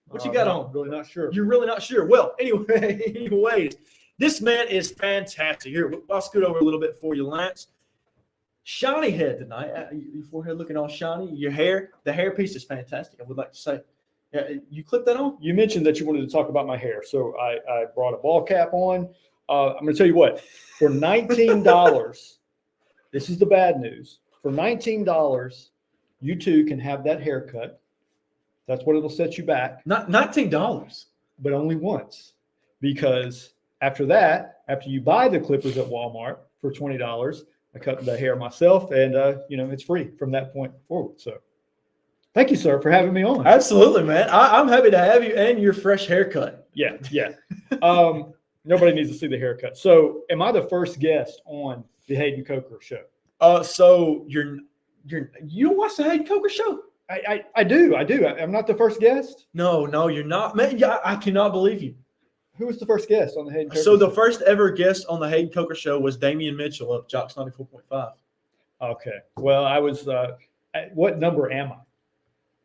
Speaker 1: What you got on?
Speaker 2: Really not sure.
Speaker 1: You're really not sure. Well, anyways, this man is fantastic. Here, I'll scoot over a little bit for you, Lance. Shiny head tonight. Your forehead looking all shiny. Your hair, the hair piece is fantastic, I would like to say. You clipped that on?
Speaker 2: You mentioned that you wanted to talk about my hair, so I brought a ball cap on. I'm going to tell you what. For $19, this is the bad news. For $19, you too can have that haircut. That's what it'll set you back.
Speaker 1: Not $19,
Speaker 2: but only once, because after that, after you buy the clippers at Walmart for $20, I cut the hair myself, and it's free from that point forward. So, thank you, sir, for having me on.
Speaker 1: Absolutely, man. I'm happy to have you and your fresh haircut.
Speaker 2: Yeah. Nobody needs to see the haircut. So, am I the first guest on the Hayden Coker Show?
Speaker 1: So you don't watch the Hayden Coker Show?
Speaker 2: I do. I'm not the first guest.
Speaker 1: No, you're not, man. Yeah, I cannot believe you.
Speaker 2: Who was the first guest on the Hayden Coker
Speaker 1: Show?
Speaker 2: So
Speaker 1: the first ever guest on the Hayden Coker Show was Damian Mitchell of Jocks 94.5.
Speaker 2: Okay. Well, I was. What number am I?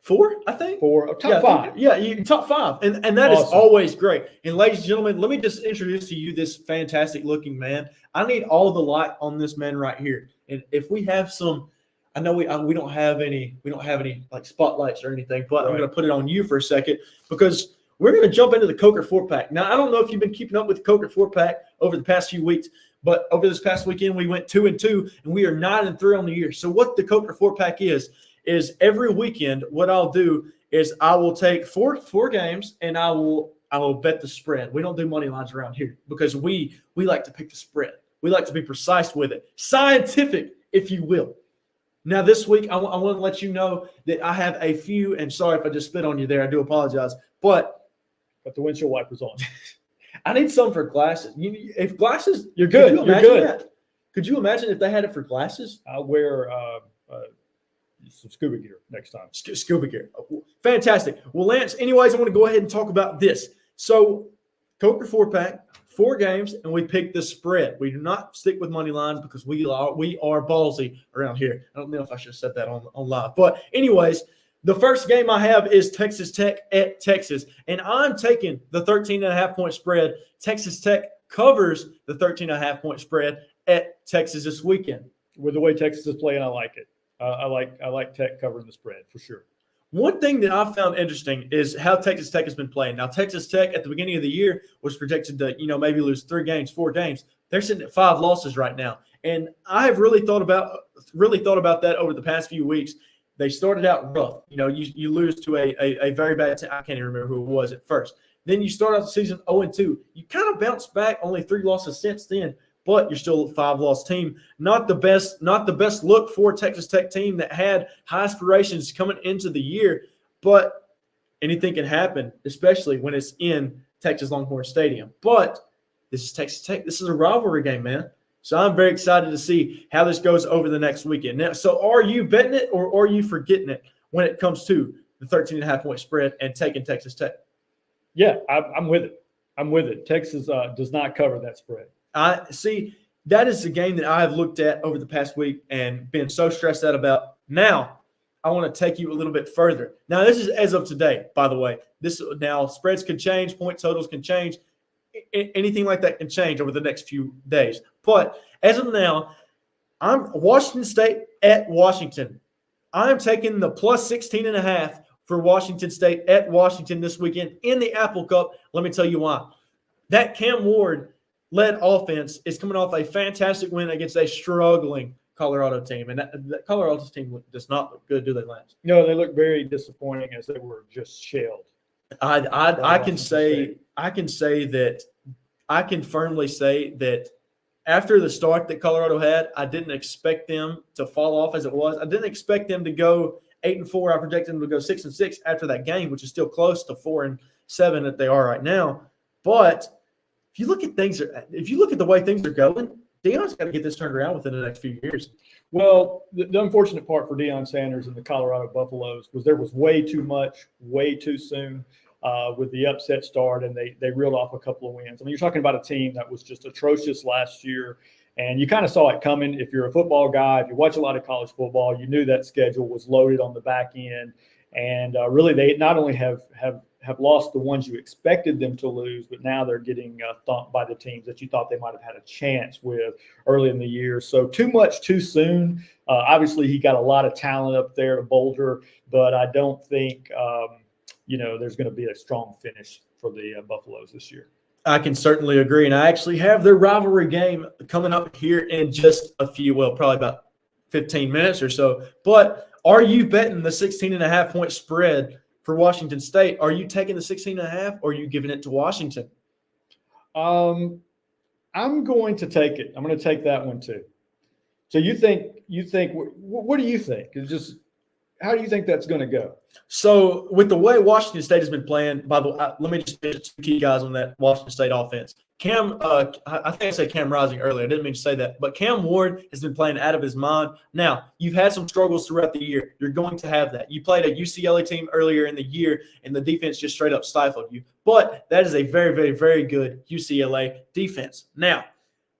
Speaker 1: 4, I think.
Speaker 2: 4. Top 5.
Speaker 1: You top 5, and that awesome. Is always great. And ladies and gentlemen, let me just introduce to you this fantastic looking man. I need all the light on this man right here. And if we have some, I know we don't have any like spotlights or anything, but right. I'm going to put it on you for a second because we're going to jump into the Coker 4-pack. Now, I don't know if you've been keeping up with the Coker 4-pack over the past few weeks, but over this past weekend, we went 2-2, and we are 9-3 on the year. So what the Coker 4-pack is every weekend, what I'll do is I will take four games, and I will bet the spread. We don't do money lines around here because we like to pick the spread. We like to be precise with it. Scientific, if you will. Now, this week, I want to let you know that I have a few, and sorry if I just spit on you there. I do apologize. But
Speaker 2: the windshield wipers on.
Speaker 1: I need some for glasses. If glasses,
Speaker 2: you're good. You're good.
Speaker 1: That? Could you imagine if they had it for glasses?
Speaker 2: I'll wear some scuba gear next time.
Speaker 1: Scuba gear. Fantastic. Well, Lance, anyways, I want to go ahead and talk about this. So, Coker 4-pack. 4 games, and we pick the spread. We do not stick with money lines because we are ballsy around here. I don't know if I should have said that on live. But anyways, the first game I have is Texas Tech at Texas, and I'm taking the 13.5-point spread. Texas Tech covers the 13.5-point spread at Texas this weekend.
Speaker 2: With the way Texas is playing, I like it. I like Tech covering the spread for sure.
Speaker 1: One thing that I found interesting is how Texas Tech has been playing. Now, Texas Tech at the beginning of the year was projected to, maybe lose 3 games, 4 games. They're sitting at 5 losses right now, and I have really thought about that over the past few weeks. They started out rough. You lose to a very bad team. I can't even remember who it was at first. Then you start out the season 0-2. You kind of bounce back, only 3 losses since then, but you're still a 5-loss team. Not the best look for a Texas Tech team that had high aspirations coming into the year, but anything can happen, especially when it's in Texas Longhorn Stadium. But this is Texas Tech. This is a rivalry game, man. So I'm very excited to see how this goes over the next weekend. Now, so are you betting it or are you forgetting it when it comes to the 13.5-point spread and taking Texas Tech?
Speaker 2: Yeah, I'm with it. I'm with it. Texas does not cover that spread.
Speaker 1: I see. That is the game that I have looked at over the past week and been so stressed out about. Now, I want to take you a little bit further. Now, this is as of today, by the way. Now spreads could change, point totals can change. Anything like that can change over the next few days. But as of now, I'm Washington State at Washington. I'm taking the plus 16.5 for Washington State at Washington this weekend in the Apple Cup. Let me tell you why. That Cam Ward-led offense is coming off a fantastic win against a struggling Colorado team. And that Colorado's team does not look good, do they, Lance?
Speaker 2: No, they look very disappointing as they were just shelled.
Speaker 1: I can say that I can firmly say that after the start that Colorado had, I didn't expect them to fall off as it was. I didn't expect them to go 8-4. I projected them to go 6-6 after that game, which is still close to 4-7 that they are right now. But if you look at the way things are going, Deion's got to get this turned around within the next few years.
Speaker 2: Well, the unfortunate part for Deion Sanders and the Colorado Buffaloes was there was way too much, way too soon with the upset start, and they reeled off a couple of wins. I mean, you're talking about a team that was just atrocious last year, and you kind of saw it coming. If you're a football guy, if you watch a lot of college football, you knew that schedule was loaded on the back end. And really, they not only have lost the ones you expected them to lose, but now they're getting thumped by the teams that you thought they might have had a chance with early in the year. So too much too soon. Obviously, he got a lot of talent up there to Boulder, but I don't think there's going to be a strong finish for the Buffaloes this year.
Speaker 1: I can certainly agree, and I actually have their rivalry game coming up here in just probably about 15 minutes or so. But are you betting the 16.5-point spread for Washington State? Are you taking the 16.5 or are you giving it to Washington?
Speaker 2: I'm going to take it. I'm going to take that one too. So you think what do you think? It's just how do you think that's going to go?
Speaker 1: So with the way Washington State has been playing, by the way, let me just mention 2 key guys on that Washington State offense. I think I said Cam Rising earlier. I didn't mean to say that. But Cam Ward has been playing out of his mind. Now, you've had some struggles throughout the year. You're going to have that. You played a UCLA team earlier in the year, and the defense just straight up stifled you. But that is a very, very, very good UCLA defense. Now,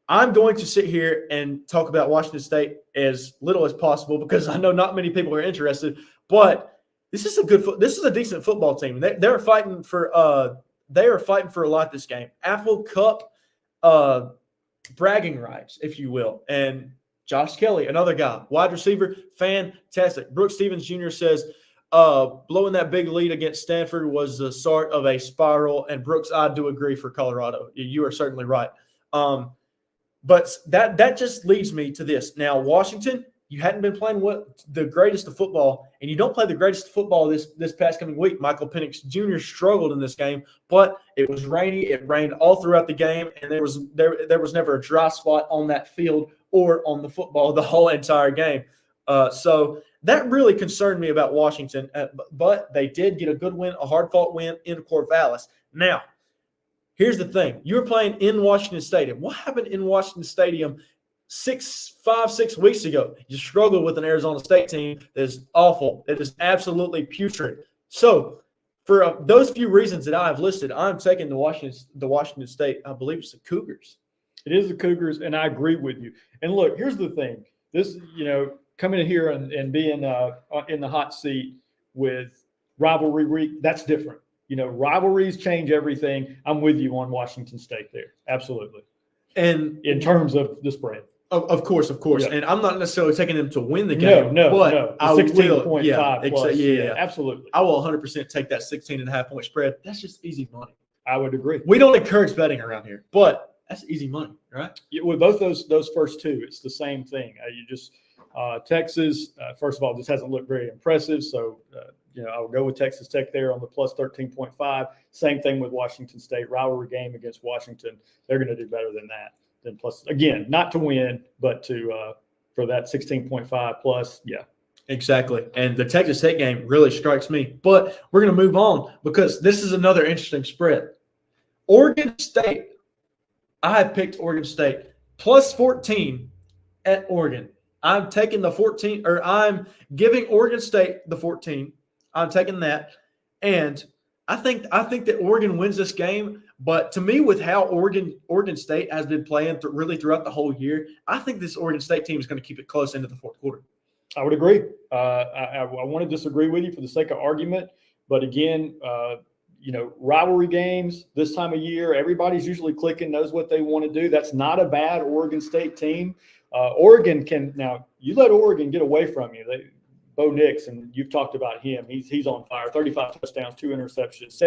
Speaker 1: I'm going to sit here and talk about Washington State as little as possible because I know not many people are interested. But this is a decent football team. They're fighting for a lot this game. Apple Cup bragging rights, if you will. And Josh Kelly, another guy, wide receiver, fantastic. Brooks Stevens Jr. says blowing that big lead against Stanford was the start of a spiral. And Brooks, I do agree for Colorado. You are certainly right. But that just leads me to this. Now, Washington, you hadn't been playing the greatest of football, and you don't play the greatest of football this past coming week. Michael Penix Jr. struggled in this game, but it was rainy. It rained all throughout the game, and there was never a dry spot on that field or on the football the whole entire game. So that really concerned me about Washington, but they did get a good win, a hard-fought win in Corvallis. Now, here's the thing. You were playing in Washington Stadium. What happened in Washington Stadium 6 weeks ago? You struggled with an Arizona State team that is awful. It is absolutely putrid. So for those few reasons that I have listed, I'm taking the Washington State, I believe it's the Cougars.
Speaker 2: It is the Cougars, and I agree with you. And look, here's the thing. This, coming in here and being in the hot seat with rivalry week, that's different. Rivalries change everything. I'm with you on Washington State there. Absolutely.
Speaker 1: And
Speaker 2: in terms of the spread.
Speaker 1: Of course.
Speaker 2: Yeah.
Speaker 1: And I'm not necessarily taking them to win the game.
Speaker 2: No.
Speaker 1: But
Speaker 2: The
Speaker 1: I
Speaker 2: 16.5
Speaker 1: will. Yeah,
Speaker 2: plus.
Speaker 1: yeah.
Speaker 2: Absolutely.
Speaker 1: I will 100% take that 16.5 point spread. That's just easy money.
Speaker 2: I would agree.
Speaker 1: We don't encourage betting around here, but that's easy money, right?
Speaker 2: With both those first two, it's the same thing. You just Texas, first of all, just hasn't looked very impressive. So, I will go with Texas Tech there on the plus 13.5. Same thing with Washington State. Rivalry game against Washington. They're going to do better than that. Then plus, again, not to win, but for that 16.5 plus, yeah.
Speaker 1: Exactly. And the Texas Tech game really strikes me. But we're going to move on because this is another interesting spread. Oregon State. I have picked Oregon State plus 14 at Oregon. I'm taking the 14, or I'm giving Oregon State the 14. I'm taking that. And I think that Oregon wins this game. But to me, with how Oregon State has been playing really throughout the whole year, I think this Oregon State team is going to keep it close into the fourth quarter.
Speaker 2: I would agree. I want to disagree with you for the sake of argument. But again, rivalry games this time of year, everybody's usually clicking, knows what they want to do. That's not a bad Oregon State team. Oregon now you let Oregon get away from you. Bo Nix, and you've talked about him. He's on fire. 35 touchdowns, 2 interceptions,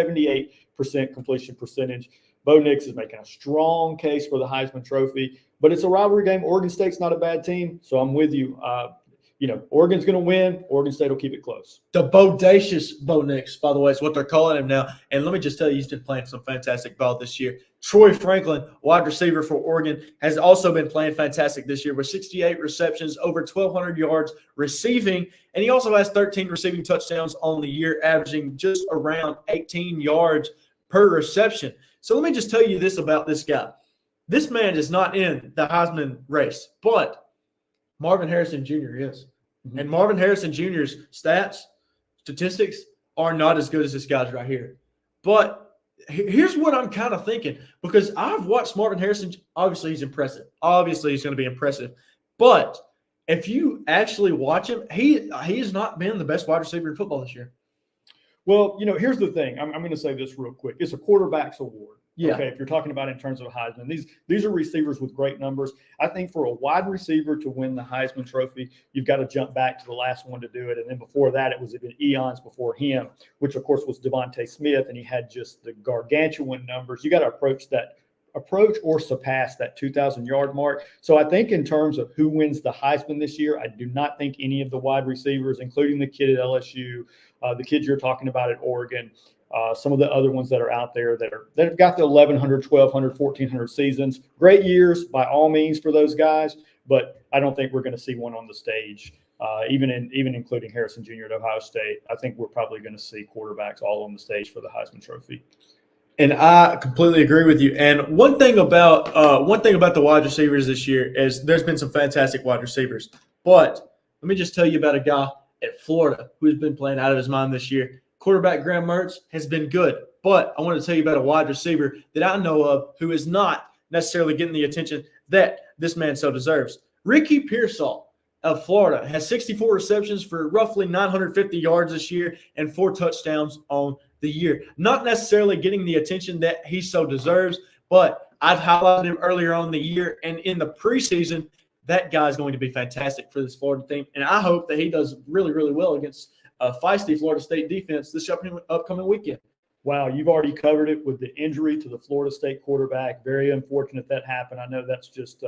Speaker 2: 78% completion percentage. Bo Nix is making a strong case for the Heisman Trophy. But it's a rivalry game. Oregon State's not a bad team, so I'm with you. Oregon's going to win. Oregon State will keep it close.
Speaker 1: The bodacious Bo Nix, by the way, is what they're calling him now. And let me just tell you, he's been playing some fantastic ball this year. Troy Franklin, wide receiver for Oregon, has also been playing fantastic this year with 68 receptions, over 1,200 yards receiving. And he also has 13 receiving touchdowns on the year, averaging just around 18 yards per reception. So let me just tell you this about this guy. This man is not in the Heisman race, but Marvin Harrison Jr. is. Mm-hmm. And Marvin Harrison Jr.'s statistics are not as good as this guy's right here. But here's what I'm kind of thinking, because I've watched Marvin Harrison. Obviously, he's impressive. Obviously, he's going to be impressive. But if you actually watch him, he has not been the best wide receiver in football this year.
Speaker 2: Well, here's the thing. I'm going to say this real quick. It's a quarterback's award.
Speaker 1: Yeah.
Speaker 2: Okay, if you're talking about in terms of Heisman, these are receivers with great numbers. I think for a wide receiver to win the Heisman Trophy, you've got to jump back to the last one to do it. And then before that, it was even eons before him, which of course was Devontae Smith, and he had just the gargantuan numbers. You got to approach or surpass that 2,000-yard mark. So I think in terms of who wins the Heisman this year, I do not think any of the wide receivers, including the kid at LSU, the kids you're talking about at Oregon, some of the other ones that are out there that have got the 1,100, 1,200, 1,400 seasons. Great years by all means for those guys, but I don't think we're going to see one on the stage, even including Harrison Jr. at Ohio State. I think we're probably going to see quarterbacks all on the stage for the Heisman Trophy.
Speaker 1: And I completely agree with you. And one thing about the wide receivers this year is there's been some fantastic wide receivers. But let me just tell you about a guy at Florida who's been playing out of his mind this year. Quarterback Graham Mertz has been good, but I want to tell you about a wide receiver that I know of who is not necessarily getting the attention that this man so deserves. Ricky Pearsall of Florida has 64 receptions for roughly 950 yards this year and 4 touchdowns on the year. Not necessarily getting the attention that he so deserves, but I've highlighted him earlier on in the year, and in the preseason, that guy is going to be fantastic for this Florida team, and I hope that he does really, really well against a feisty Florida State defense this upcoming weekend.
Speaker 2: Wow, you've already covered it with the injury to the Florida State quarterback. Very unfortunate that happened. I know that's just,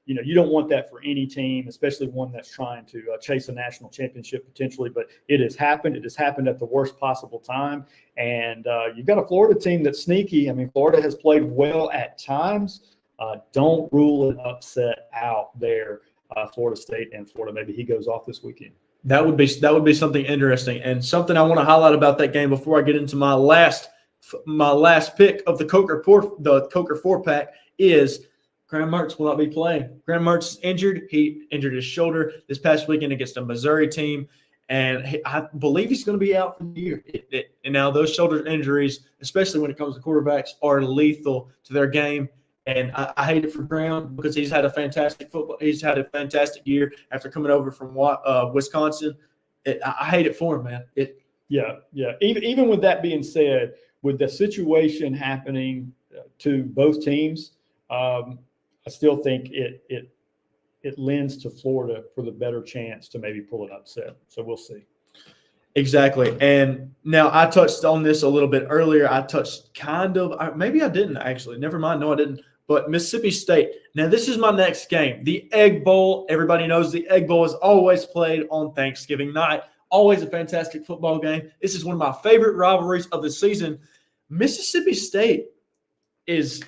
Speaker 2: you don't want that for any team, especially one that's trying to chase a national championship potentially. But it has happened. It has happened at the worst possible time. And you've got a Florida team that's sneaky. I mean, Florida has played well at times. Don't rule an upset out there, Florida State and Florida. Maybe he goes off this weekend.
Speaker 1: That would be something interesting, and something I want to highlight about that game before I get into my last pick of the Coker 4-pack is Graham Mertz will not be playing. Graham Mertz is injured. He injured his shoulder this past weekend against a Missouri team, and I believe he's going to be out for the year. And now those shoulder injuries, especially when it comes to quarterbacks, are lethal to their game. And I hate it for Graham because he's had a fantastic year after coming over from Wisconsin. I hate it for him, man.
Speaker 2: Yeah. Even with that being said, with the situation happening to both teams, I still think it lends to Florida for the better chance to maybe pull an upset. So we'll see.
Speaker 1: Exactly. And now I touched on this a little bit earlier. I touched maybe I didn't actually. Never mind. No, I didn't. But Mississippi State. Now, this is my next game. The Egg Bowl. Everybody knows the Egg Bowl is always played on Thanksgiving night. Always a fantastic football game. This is one of my favorite rivalries of the season. Mississippi State is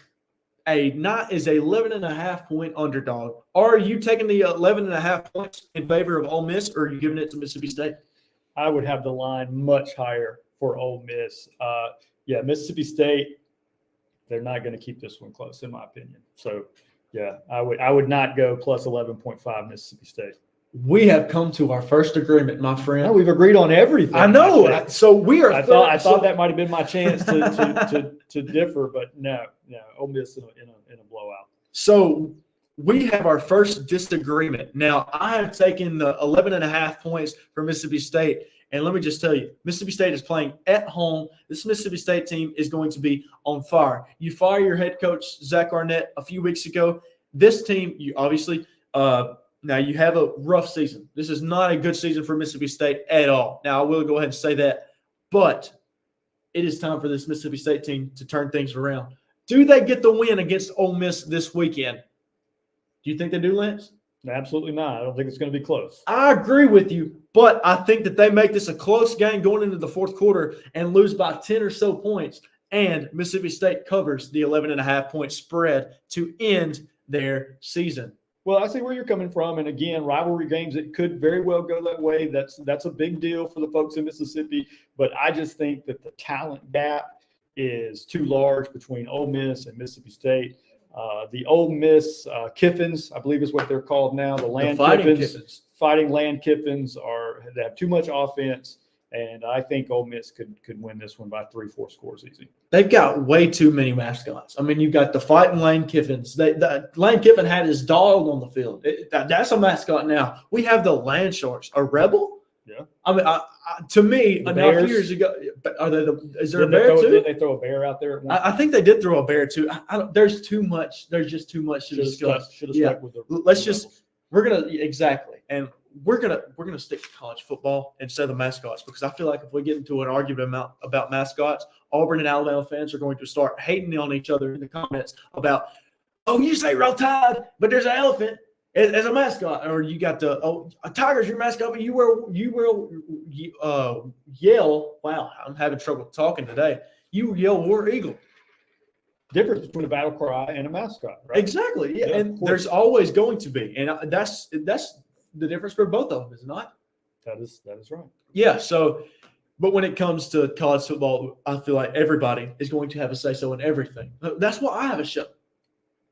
Speaker 1: 11.5-point underdog. Are you taking the 11.5 points in favor of Ole Miss, or are you giving it to Mississippi State?
Speaker 2: I would have the line much higher for Ole Miss. Mississippi State, they're not going to keep this one close, in my opinion. So, I would not go plus 11.5 Mississippi State.
Speaker 1: We have come to our first agreement, my friend.
Speaker 2: No, we've agreed on everything.
Speaker 1: I know. So we are.
Speaker 2: I thought that might have been my chance to differ, but no, Ole Miss in a blowout.
Speaker 1: So we have our first disagreement. Now, I have taken the 11.5 points for Mississippi State. And let me just tell you, Mississippi State is playing at home. This Mississippi State team is going to be on fire. You fire your head coach, Zach Arnett, a few weeks ago. This team, you obviously now you have a rough season. This is not a good season for Mississippi State at all. Now, I will go ahead and say that. But it is time for this Mississippi State team to turn things around. Do they get the win against Ole Miss this weekend? Do you think they do, Lance?
Speaker 2: Absolutely not. I don't think it's going to be close.
Speaker 1: I agree with you, but I think that they make this a close game going into the fourth quarter and lose by 10 or so points, and Mississippi State covers the 11.5-point spread to end their season.
Speaker 2: Well, I see where you're coming from, and again, rivalry games, it could very well go that way. That's a big deal for the folks in Mississippi, but I just think that the talent gap is too large between Ole Miss and Mississippi State. The Ole Miss Kiffins, I believe is what they're called now. The Fighting Land Kiffins they have too much offense, and I think Ole Miss could win this one by 3-4 scores easy. They've
Speaker 1: got way too many mascots. I mean, you've got the Fighting Lane Kiffins. Lane Kiffin had his dog on the field. That's a mascot now. We have the Land Sharks. A rebel?
Speaker 2: Yeah.
Speaker 1: I mean, to me, a few years ago, is there a bear too?
Speaker 2: Did they throw a bear out there?
Speaker 1: I think they did throw a bear too. There's too much. There's just too much to discuss.
Speaker 2: Should have stuck with the.
Speaker 1: We're gonna stick to college football instead of the mascots, because I feel like if we get into an argument about mascots, Auburn and Alabama fans are going to start hating on each other in the comments about, oh, you say Roll Tide, but there's an elephant as a mascot, or you got a tiger's your mascot, but you will yell. Wow, I'm having trouble talking today. You yell War Eagle.
Speaker 2: Difference between a battle cry and a mascot, right?
Speaker 1: Exactly. Yeah, and there's always going to be, and that's the difference for both of them, is it not?
Speaker 2: That is right.
Speaker 1: Yeah. So, but when it comes to college football, I feel like everybody is going to have a say so in everything. That's why I have a show.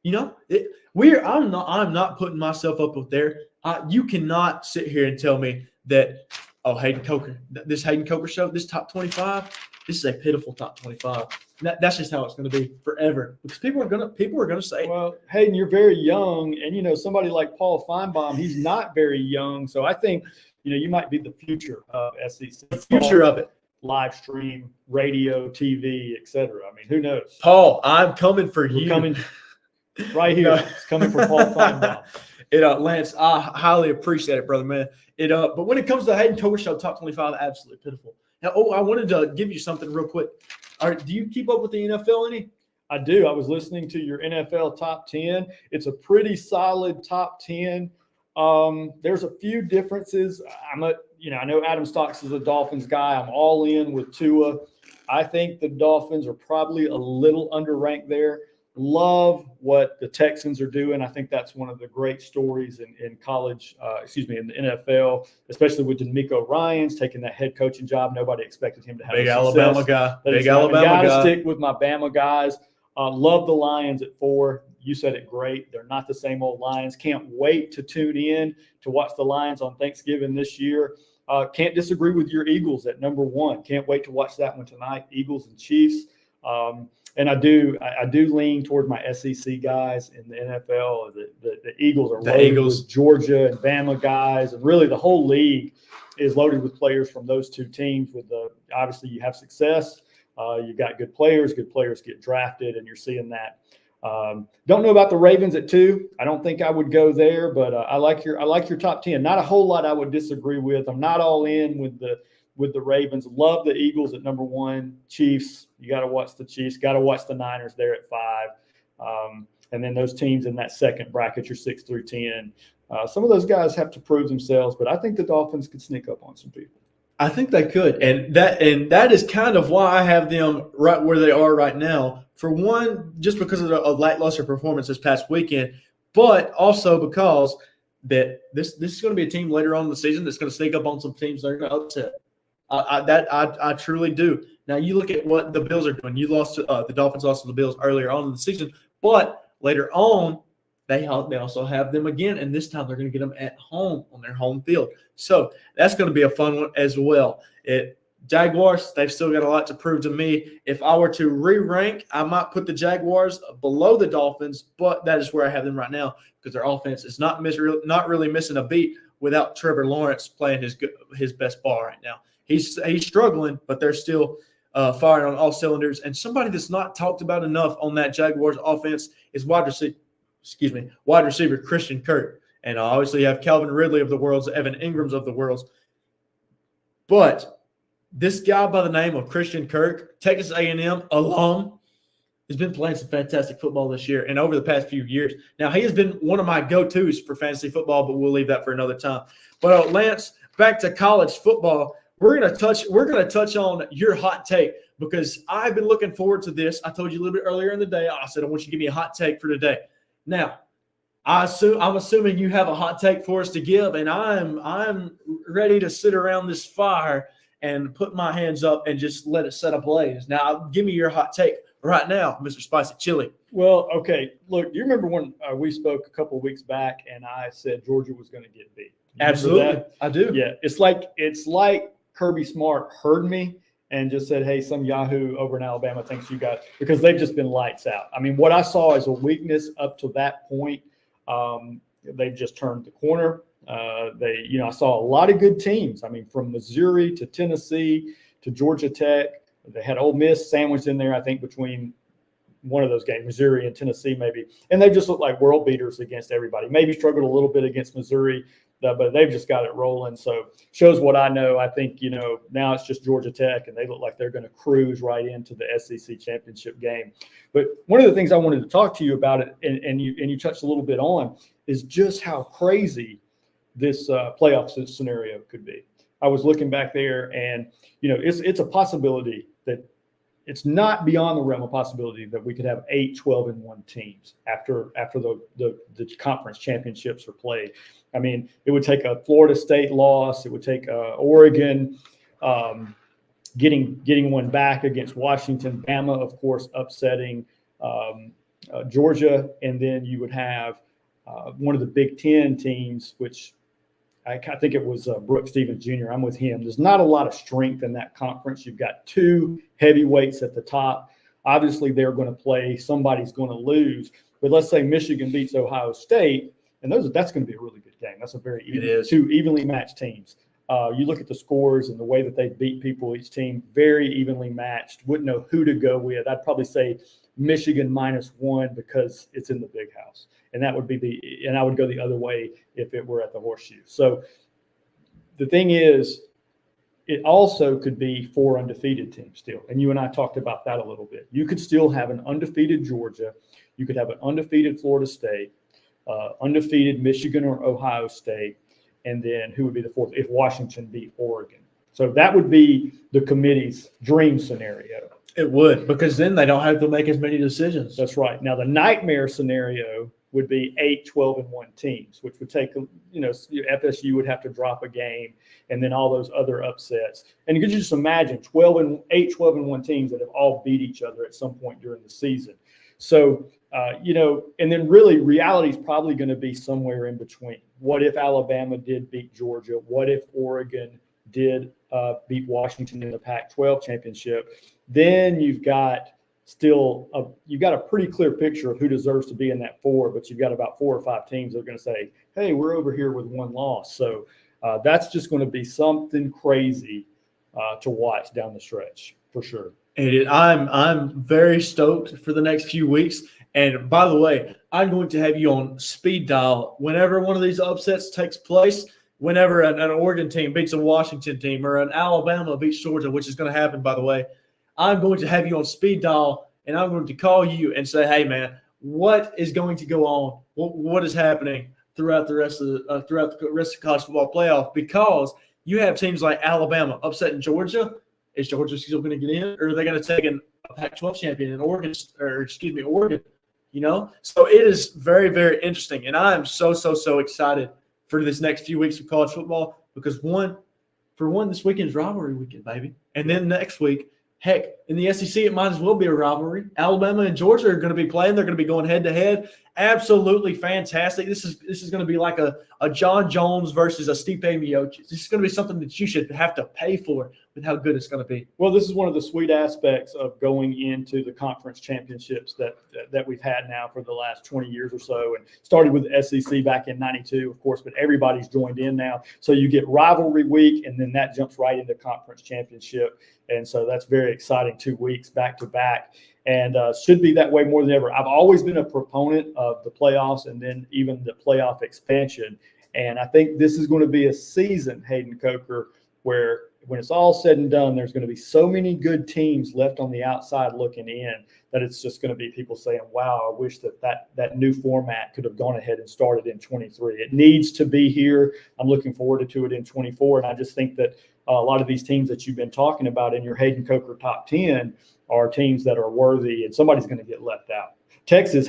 Speaker 1: You know, I'm not putting myself up with there. You cannot sit here and tell me that, Hayden Coker, this Hayden Coker show, this top 25, this is a pitiful top 25. That's just how it's going to be forever, because people are going to say,
Speaker 2: well, Hayden, you're very young, and somebody like Paul Feinbaum, he's not very young, so I think you might be the future of SEC.
Speaker 1: The future of it.
Speaker 2: Live stream, radio, TV, etc. I mean, who knows?
Speaker 1: Paul, I'm coming for you.
Speaker 2: Coming right here. It's coming for Paul Feinbaum.
Speaker 1: Lance, I highly appreciate it, brother, man. But when it comes to the Hayden Coker show, top 25, absolutely pitiful. Now, I wanted to give you something real quick. Do you keep up with the NFL any?
Speaker 2: I do. I was listening to your NFL top 10. It's a pretty solid top 10. There's a few differences. I know Adam Stocks is a Dolphins guy. I'm all in with Tua. I think the Dolphins are probably a little underranked there. Love what the Texans are doing. I think that's one of the great stories in college, in the NFL, especially with D'Amico Ryans taking that head coaching job. Nobody expected him to have
Speaker 1: big Alabama guy.
Speaker 2: Got to stick with my Bama guys. Love the Lions at 4. You said it great. They're not the same old Lions. Can't wait to tune in to watch the Lions on Thanksgiving this year. Can't disagree with your Eagles at number 1. Can't wait to watch that one tonight. Eagles and Chiefs. And I do lean toward my SEC guys in the NFL. The Eagles are loaded with Georgia and Bama guys, and really the whole league is loaded with players from those two teams. Obviously you have success, you got good players get drafted, and you're seeing that. Don't know about the Ravens at 2. I don't think I would go there, but I like your top 10. Not a whole lot I would disagree with. I'm not all in with the Ravens. Love the Eagles at number 1. Chiefs, you got to watch the Chiefs. Got to watch the Niners there at 5. And then those teams in that second bracket, your 6 through 10. Some of those guys have to prove themselves, but I think the Dolphins could sneak up on some people.
Speaker 1: I think they could, and that is kind of why I have them right where they are right now. For one, just because of a lackluster performance this past weekend, but also because that this is going to be a team later on in the season that's going to sneak up on some teams they're going to upset. I truly do. Now you look at what the Bills are doing. You lost to the Dolphins lost to the Bills earlier on in the season, but later on they also have them again, and this time they're going to get them at home on their home field. So that's going to be a fun one as well. Jaguars, they've still got a lot to prove to me. If I were to re-rank, I might put the Jaguars below the Dolphins, but that is where I have them right now because their offense is not really missing a beat without Trevor Lawrence playing his best ball right now. He's struggling, but they're still firing on all cylinders. And somebody that's not talked about enough on that Jaguars offense is wide receiver Christian Kirk. And obviously you have Calvin Ridley of the worlds, Evan Ingrams of the worlds. But this guy by the name of Christian Kirk, Texas A&M alum, has been playing some fantastic football this year and over the past few years. Now, he has been one of my go-tos for fantasy football, but we'll leave that for another time. But Lance, back to college football. We're gonna touch on your hot take because I've been looking forward to this. I told you a little bit earlier in the day. I said I want you to give me a hot take for today. Now, I'm assuming you have a hot take for us to give, and I'm ready to sit around this fire and put my hands up and just let it set ablaze. Now, give me your hot take right now, Mr. Spicy Chili.
Speaker 2: Well, okay. Look, do you remember when we spoke a couple of weeks back and I said Georgia was going to get beat?
Speaker 1: Absolutely. I do.
Speaker 2: Yeah. It's like Kirby Smart heard me and just said, hey, some Yahoo over in Alabama thinks you guys – because they've just been lights out. I mean, what I saw as a weakness up to that point, they've just turned the corner. I saw a lot of good teams. I mean, from Missouri to Tennessee to Georgia Tech. They had Ole Miss sandwiched in there, I think, between one of those games, Missouri and Tennessee maybe. And they just looked like world beaters against everybody. Maybe struggled a little bit against Missouri, but they've just got it rolling. So shows what I know. I think, now it's just Georgia Tech, and they look like they're going to cruise right into the SEC championship game. But one of the things I wanted to talk to you about it, and you touched a little bit on, is just how crazy this playoff scenario could be. I was looking back there, and it's a possibility that it's not beyond the realm of possibility that we could have 8 12-1 teams after the conference championships are played. I mean, it would take a Florida State loss. It would take Oregon getting one back against Washington, Bama, of course, upsetting Georgia, and then you would have one of the Big Ten teams, which I think it was Brooks Stevens Jr. I'm with him. There's not a lot of strength in that conference. You've got 2 heavyweights at the top. Obviously, they're going to play. Somebody's going to lose. But let's say Michigan beats Ohio State, and that's going to be a really good game. That's a very two evenly matched teams. You look at the scores and the way that they beat people, each team very evenly matched. Wouldn't know who to go with. I'd probably say Michigan -1 because it's in the Big House. And that would be and I would go the other way if it were at the Horseshoe. So the thing is, it also could be 4 undefeated teams still. And you and I talked about that a little bit. You could still have an undefeated Georgia. You could have an undefeated Florida State, undefeated Michigan or Ohio State. And then who would be the 4th if Washington beat Oregon? So that would be the committee's dream scenario.
Speaker 1: It would, because then they don't have to make as many decisions.
Speaker 2: That's right. Now, the nightmare scenario would be 8 12-1 teams, which would take, FSU would have to drop a game, and then all those other upsets. And you could just imagine 8 12-1 teams that have all beat each other at some point during the season. So, and then really reality is probably going to be somewhere in between. What if Alabama did beat Georgia? What if Oregon did beat Washington in the Pac-12 championship? Then you've got a pretty clear picture of who deserves to be in that 4, but you've got about 4 or 5 teams that are going to say, hey, we're over here with 1 loss. So that's just going to be something crazy to watch down the stretch for sure.
Speaker 1: And I'm very stoked for the next few weeks. And by the way, I'm going to have you on speed dial whenever one of these upsets takes place. Whenever an Oregon team beats a Washington team or an Alabama beats Georgia, which is going to happen, by the way, I'm going to have you on speed dial, and I'm going to call you and say, hey, man, what is going to go on? What is happening throughout the rest of the college football playoff? Because you have teams like Alabama upsetting Georgia. Is Georgia still going to get in, or are they going to take a Pac-12 champion in Oregon? You know, so it is very, very interesting, and I am so excited for this next few weeks of college football because this weekend's rivalry weekend, baby, and then next week. Heck, in the SEC, it might as well be a rivalry. Alabama and Georgia are going to be playing. They're going to be going head-to-head. Absolutely fantastic. This is going to be like a John Jones versus a Stipe Miocic. This is going to be something that you should have to pay for with how good it's going to be.
Speaker 2: Well, this is one of the sweet aspects of going into the conference championships that we've had now for the last 20 years or so, and started with the SEC back in '92, of course, but everybody's joined in now. So you get rivalry week, and then that jumps right into conference championship. And so that's very exciting, 2 weeks back to back, and should be that way more than ever. I've always been a proponent of the playoffs and then even the playoff expansion. And I think this is going to be a season, Hayden Coker, where when it's all said and done, there's going to be so many good teams left on the outside looking in that it's just going to be people saying, wow, I wish that new format could have gone ahead and started in 23. It needs to be here. I'm looking forward to it in 24. And I just think that a lot of these teams that you've been talking about in your Hayden Coker top 10 are teams that are worthy, and somebody's going to get left out. Texas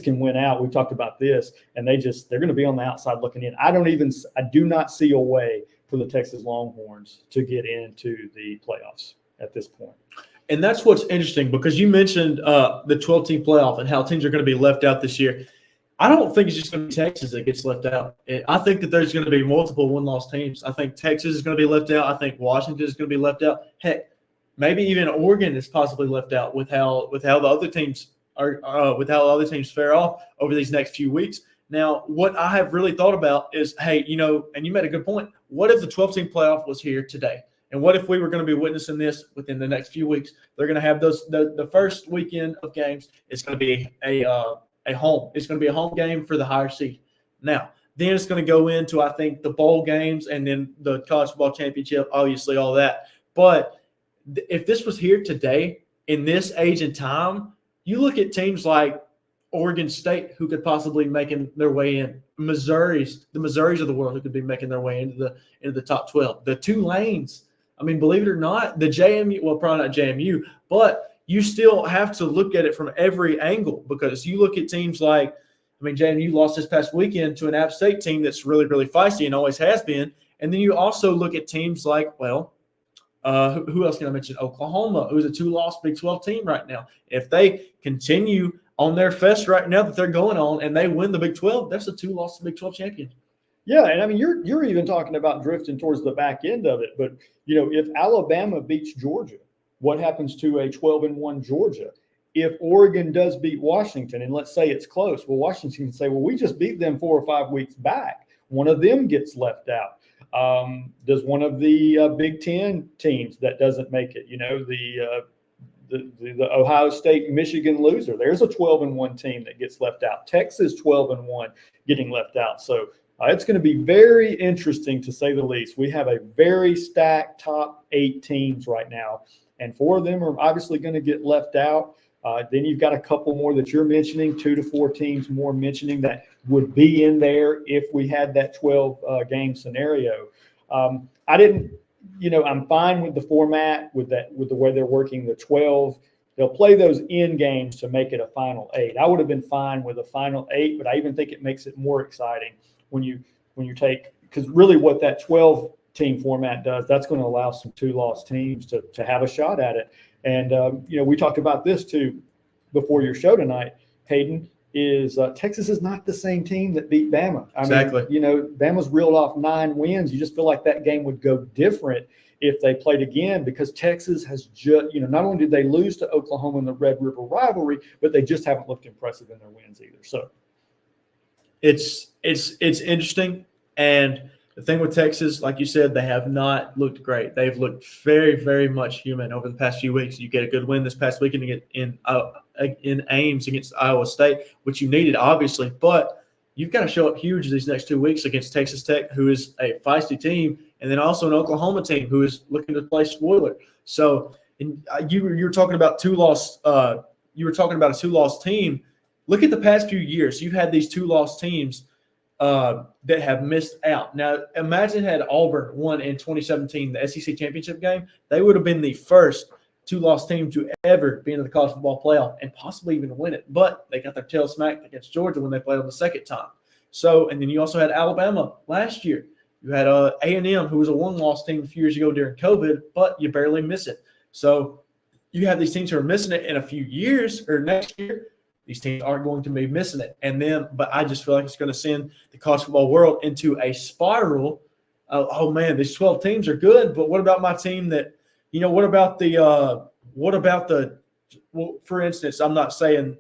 Speaker 2: can win out. We've talked about this, and they're going to be on the outside looking in. I do not see a way for the Texas Longhorns to get into the playoffs at this point.
Speaker 1: And that's what's interesting because you mentioned the 12-team playoff and how teams are going to be left out this year. I don't think it's just going to be Texas that gets left out. I think that there's going to be multiple one-loss teams. I think Texas is going to be left out. I think Washington is going to be left out. Heck, maybe even Oregon is possibly left out with how the other teams are with how the other teams fare off over these next few weeks. Now, what I have really thought about is, hey, you know, and you made a good point. What if the 12-team playoff was here today? And what if we were going to be witnessing this within the next few weeks? They're going to have the first weekend of games. It's going to be a home. It's going to be a home game for the higher seed. Now, then it's going to go into, I think, the bowl games and then the college football championship, obviously all that. But if this was here today in this age and time, you look at teams like Oregon State who could possibly making their way in, the Missouris of the world who could be making their way into the top 12. The Tulanes, I mean, believe it or not, the JMU, well, probably not JMU, but you still have to look at it from every angle because you look at teams like, I mean, JMU lost this past weekend to an App State team that's really, really feisty and always has been. And then you also look at teams like, well, who else can I mention? Oklahoma, who's a 2-loss Big 12 team right now. If they continue on their fest right now that they're going on and they win the Big 12, that's a 2-loss Big 12 champion.
Speaker 2: Yeah, and I mean, you're even talking about drifting towards the back end of it. But, you know, if Alabama beats Georgia, what happens to a 12-1 Georgia? If Oregon does beat Washington, and let's say it's close, well, Washington can say, well, we just beat them 4 or 5 weeks back. One of them gets left out. Does one of the Big Ten teams that doesn't make it, you know, the Ohio State Michigan loser, there's a 12-1 team that gets left out. Texas 12-1 getting left out. So it's going to be very interesting to say the least. We have a very stacked top 8 teams right now, and 4 of them are obviously going to get left out. Then you've got a couple more that you're mentioning, 2 to 4 teams more mentioning that would be in there if we had that 12-game scenario. I'm fine with the format, with the way they're working the 12. They'll play those in games to make it a final 8. I would have been fine with a final 8, but I even think it makes it more exciting when you take, because really what that 12-team format does, that's going to allow some 2-loss teams to have a shot at it. And, we talked about this too before your show tonight, Hayden, is Texas is not the same team that beat Bama.
Speaker 1: Exactly.
Speaker 2: Bama's reeled off 9 wins. You just feel like that game would go different if they played again, because Texas has just, not only did they lose to Oklahoma in the Red River rivalry, but they just haven't looked impressive in their wins either. So
Speaker 1: it's interesting. And The thing with Texas, like you said, they have not looked great. They've looked very, very much human over the past few weeks. You get a good win this past weekend in Ames against Iowa State, which you needed, obviously. But you've got to show up huge these next 2 weeks against Texas Tech, who is a feisty team, and then also an Oklahoma team who is looking to play spoiler. So you were talking about two-loss. You were talking about a two-loss team. Look at the past few years. You've had these two-loss teams that have missed out. Now, imagine had Auburn won in 2017, the SEC championship game. They would have been the first two-loss team to ever be into the college football playoff and possibly even win it. But they got their tail smacked against Georgia when they played on the second time. So, and then you also had Alabama last year. You had A&M, who was a one-loss team a few years ago during COVID, but you barely miss it. So you have these teams who are missing it in a few years or next year. These teams aren't going to be missing it. But I just feel like it's going to send the college football world into a spiral. Oh man, these 12 teams are good, but what about my team that, well, for instance, I'm not saying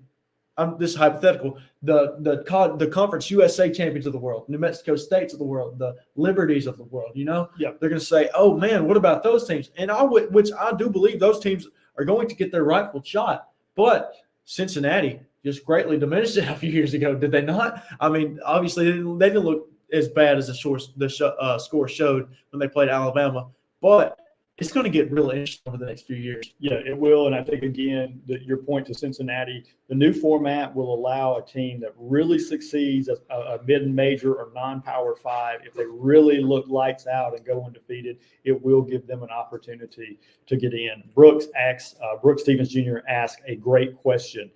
Speaker 1: this is hypothetical. The Conference USA champions of the world, New Mexico States of the world, the Liberties of the world,
Speaker 2: Yeah.
Speaker 1: they're going to say, oh man, what about those teams? And which I do believe those teams are going to get their rightful shot. But Cincinnati just greatly diminished it a few years ago, did they not? I mean, obviously they didn't look as bad as the score showed when they played Alabama, but it's going to get real interesting over the next few years.
Speaker 2: Yeah, it will. And I think, again, your point to Cincinnati, the new format will allow a team that really succeeds as a mid-major or non-power five, if they really look lights out and go undefeated, it will give them an opportunity to get in. Brooks Stevens Jr. asked a great question.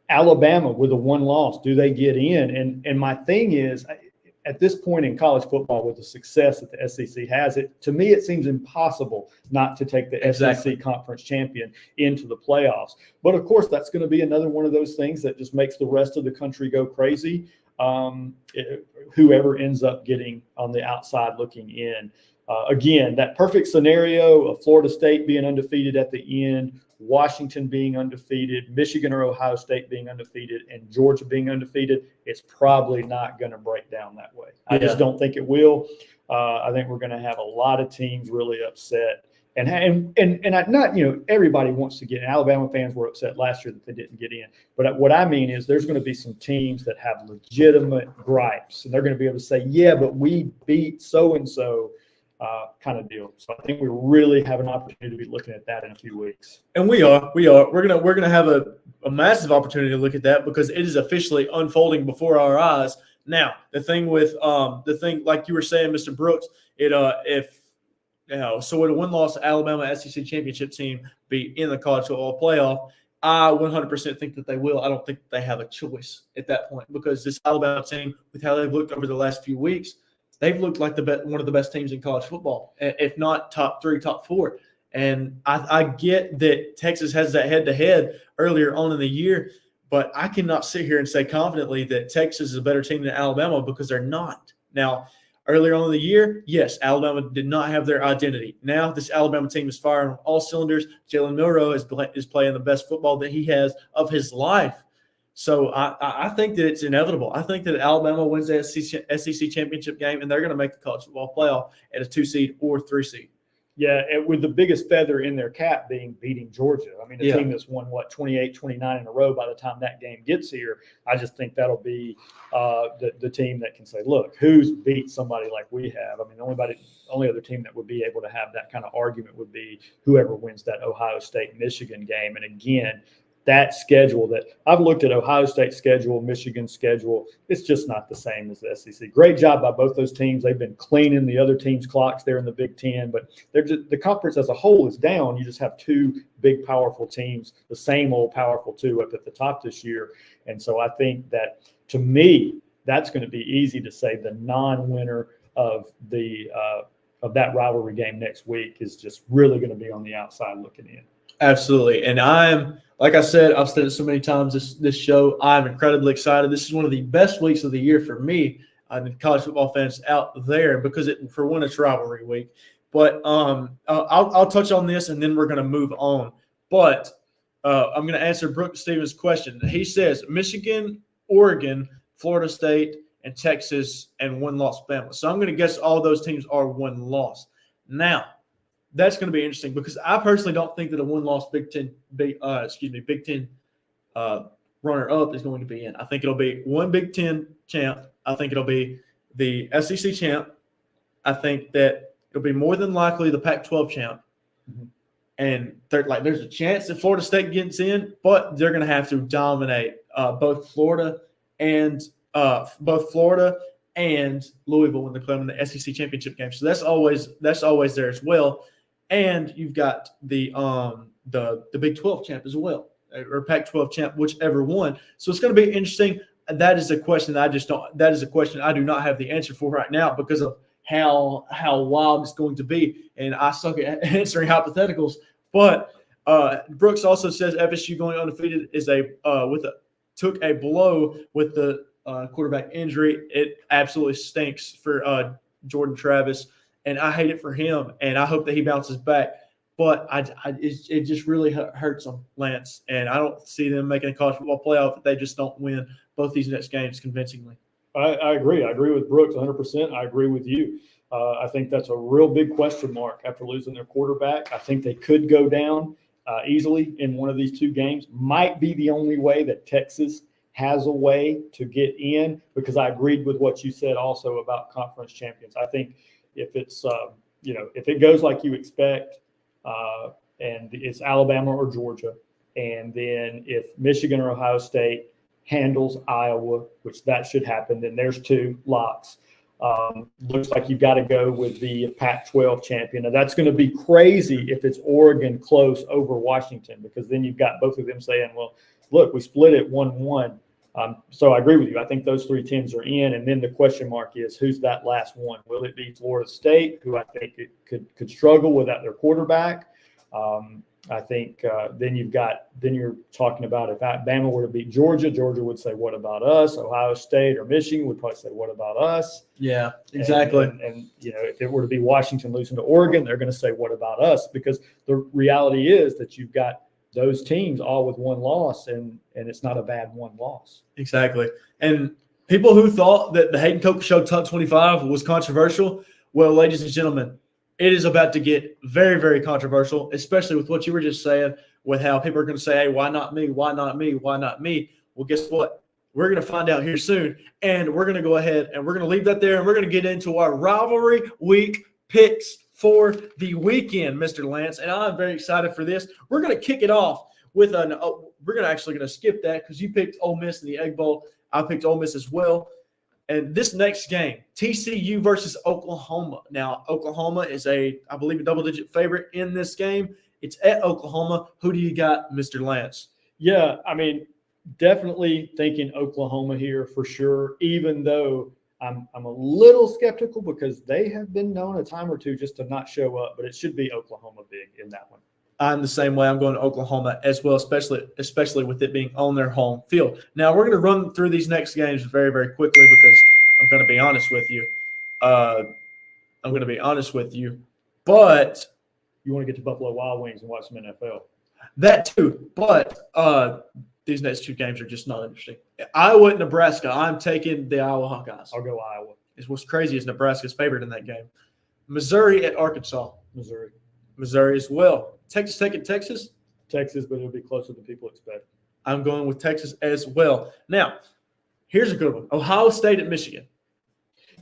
Speaker 2: Alabama with a one loss, do they get in? And my thing is, at this point in college football, with the success that the SEC has, to me it seems impossible not to take the SEC conference champion into the playoffs. But of course, that's going to be another one of those things that just makes the rest of the country go crazy. Whoever ends up getting on the outside looking in. Again, that perfect scenario of Florida State being undefeated at the end, Washington being undefeated, Michigan or Ohio State being undefeated, and Georgia being undefeated, it's probably not going to break down that way. I just don't think it will. I think we're going to have a lot of teams really upset. And not, everybody wants to get in. Alabama fans were upset last year that they didn't get in. But what I mean is there's going to be some teams that have legitimate gripes, and they're going to be able to say, yeah, but we beat so-and-so. Kind of deal. So I think we really have an opportunity to be looking at that in a few weeks.
Speaker 1: And we are. We're gonna have a massive opportunity to look at that because it is officially unfolding before our eyes. Now, the thing like you were saying, Mr. Brooks, so would a win-loss Alabama SEC championship team be in the college football playoff? I 100% think that they will. I don't think they have a choice at that point because this Alabama team, with how they've looked over the last few weeks, they've looked like one of the best teams in college football, if not top 3, top 4. And I get that Texas has that head-to-head earlier on in the year, but I cannot sit here and say confidently that Texas is a better team than Alabama because they're not. Now, earlier on in the year, yes, Alabama did not have their identity. Now this Alabama team is firing on all cylinders. Jalen Milroe is playing the best football that he has of his life. So I think that it's inevitable. I think that Alabama wins the SEC championship game, and they're going to make the college football playoff at a 2 seed or 3 seed.
Speaker 2: Yeah, and with the biggest feather in their cap being beating Georgia. I mean, the team that's won, 28, 29 in a row by the time that game gets here. I just think that'll be the team that can say, look, who's beat somebody like we have? I mean, the only other team that would be able to have that kind of argument would be whoever wins that Ohio State-Michigan game. And again, that schedule that I've looked at Ohio State's schedule, Michigan's schedule, it's just not the same as the SEC. Great job by both those teams. They've been cleaning the other teams' clocks there in the Big Ten, but the conference as a whole is down. You just have 2 big, powerful teams, the same old powerful 2 up at the top this year. And so I think that, to me, that's going to be easy to say the non-winner of that rivalry game next week is just really going to be on the outside looking in.
Speaker 1: Absolutely. And like I said, I've said it so many times this show, I'm incredibly excited. This is one of the best weeks of the year for me and college football fans out there because for one, it's rivalry week. But I'll touch on this and then we're going to move on. But I'm going to answer Brooks Stevens' question. He says Michigan, Oregon, Florida State, and Texas, and one loss Bama. So I'm going to guess all those teams are one loss. Now, that's going to be interesting because I personally don't think that a one-loss Big Ten runner-up is going to be in. I think it'll be one Big Ten champ. I think it'll be the SEC champ. I think that it'll be more than likely the Pac-12 champ. Mm-hmm. And there's a chance that Florida State gets in, but they're going to have to dominate both Florida and Louisville when they play in the SEC championship game. So that's always there as well. And you've got the Big 12 champ as well, or Pac-12 champ, whichever one. So it's going to be interesting. That is a question I do not have the answer for right now because of how wild it's going to be. And I suck at answering hypotheticals. But Brooks also says FSU going undefeated took a blow with the quarterback injury. It absolutely stinks for Jordan Travis. And I hate it for him, and I hope that he bounces back. But it just really hurts them, Lance. And I don't see them making a college football playoff if they just don't win both these next games convincingly.
Speaker 2: I agree. I agree with Brooks 100%. I agree with you. I think that's a real big question mark after losing their quarterback. I think they could go down easily in one of these two games. Might be the only way that Texas has a way to get in, because I agreed with what you said also about conference champions. I think if it's, if it goes like you expect, and it's Alabama or Georgia, and then if Michigan or Ohio State handles Iowa, which that should happen, then there's two locks. Looks like you've got to go with the Pac-12 champion. Now, that's going to be crazy if it's Oregon close over Washington, because then you've got both of them saying, well, look, we split it 1-1. So I agree with you. I think those three teams are in. And then the question mark is, who's that last one? Will it be Florida State, who I think it could struggle without their quarterback? I think then you're talking about if Bama were to beat Georgia, Georgia would say, what about us? Ohio State or Michigan would probably say, what about us?
Speaker 1: Yeah, exactly.
Speaker 2: And if it were to be Washington losing to Oregon, they're going to say, what about us? Because the reality is that you've got those teams all with one loss, and it's not a bad one loss.
Speaker 1: Exactly. And people who thought that the Hayden Coker Show Top 25 was controversial, well, ladies and gentlemen, it is about to get very, very controversial, especially with what you were just saying, with how people are going to say, hey, why not me? Why not me? Why not me? Well, guess what? We're going to find out here soon, and we're going to go ahead and we're going to leave that there, and we're going to get into our rivalry week picks for the weekend, Mr. Lance, and I'm very excited for this. We're going to kick it off with we're going to skip that because you picked Ole Miss in the Egg Bowl. I picked Ole Miss as well. And this next game, TCU versus Oklahoma. Now, Oklahoma is I believe, a double-digit favorite in this game. It's at Oklahoma. Who do you got, Mr. Lance?
Speaker 2: Yeah, I mean, definitely thinking Oklahoma here for sure, even though I'm a little skeptical because they have been known a time or two just to not show up, but it should be Oklahoma big in that one.
Speaker 1: I'm the same way. I'm going to Oklahoma as well, especially with it being on their home field. Now, we're going to run through these next games very, very quickly because I'm going to be honest with you. But
Speaker 2: you want to get to Buffalo Wild Wings and watch some NFL.
Speaker 1: That too. But these next two games are just not interesting. Iowa at Nebraska. I'm taking the Iowa Hawkeyes.
Speaker 2: I'll go Iowa.
Speaker 1: What's crazy is Nebraska's favored in that game. Missouri at Arkansas. Missouri as well. Texas Tech at Texas.
Speaker 2: Texas, but it'll be closer than people expect.
Speaker 1: I'm going with Texas as well. Now, here's a good one. Ohio State at Michigan.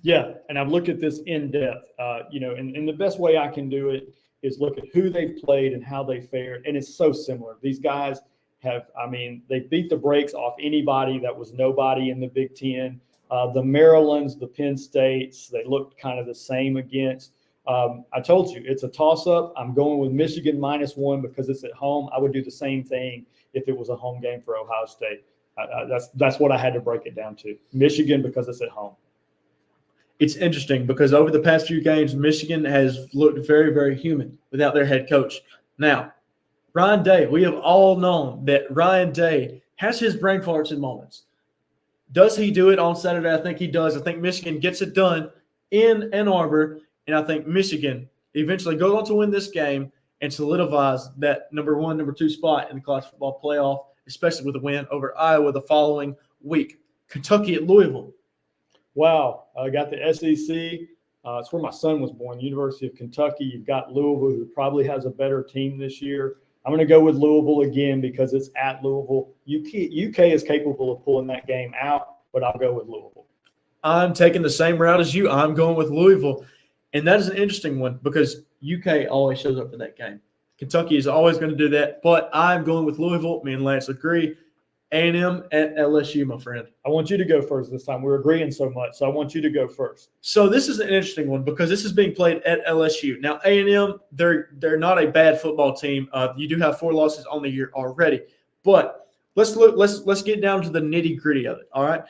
Speaker 2: Yeah, and I've looked at this in depth. And the best way I can do it is look at who they've played and how they fared, and it's so similar. These guys they beat the brakes off anybody that was nobody in the Big Ten. The Marylands, the Penn States, they looked kind of the same against. I told you, it's a toss-up. I'm going with Michigan -1 because it's at home. I would do the same thing if it was a home game for Ohio State. That's what I had to break it down to. Michigan because it's at home.
Speaker 1: It's interesting because over the past few games, Michigan has looked very, very human without their head coach. Now, Ryan Day, we have all known that Ryan Day has his brain farts in moments. Does he do it on Saturday? I think he does. I think Michigan gets it done in Ann Arbor, and I think Michigan eventually goes on to win this game and solidifies that number 1, number 2 spot in the college football playoff, especially with a win over Iowa the following week. Kentucky at Louisville.
Speaker 2: Wow. I got the SEC. It's where my son was born, University of Kentucky. You've got Louisville, who probably has a better team this year. I'm going to go with Louisville again because it's at Louisville. UK is capable of pulling that game out, but I'll go with Louisville.
Speaker 1: I'm taking the same route as you. I'm going with Louisville. And that is an interesting one because UK always shows up for that game. Kentucky is always going to do that, but I'm going with Louisville. Me and Lance agree. A&M at LSU, my friend.
Speaker 2: I want you to go first this time. We're agreeing so much, so I want you to go first.
Speaker 1: So this is an interesting one because this is being played at LSU. Now A&M, they're not a bad football team. You do have 4 losses on the year already, but let's get down to the nitty gritty of it. All right,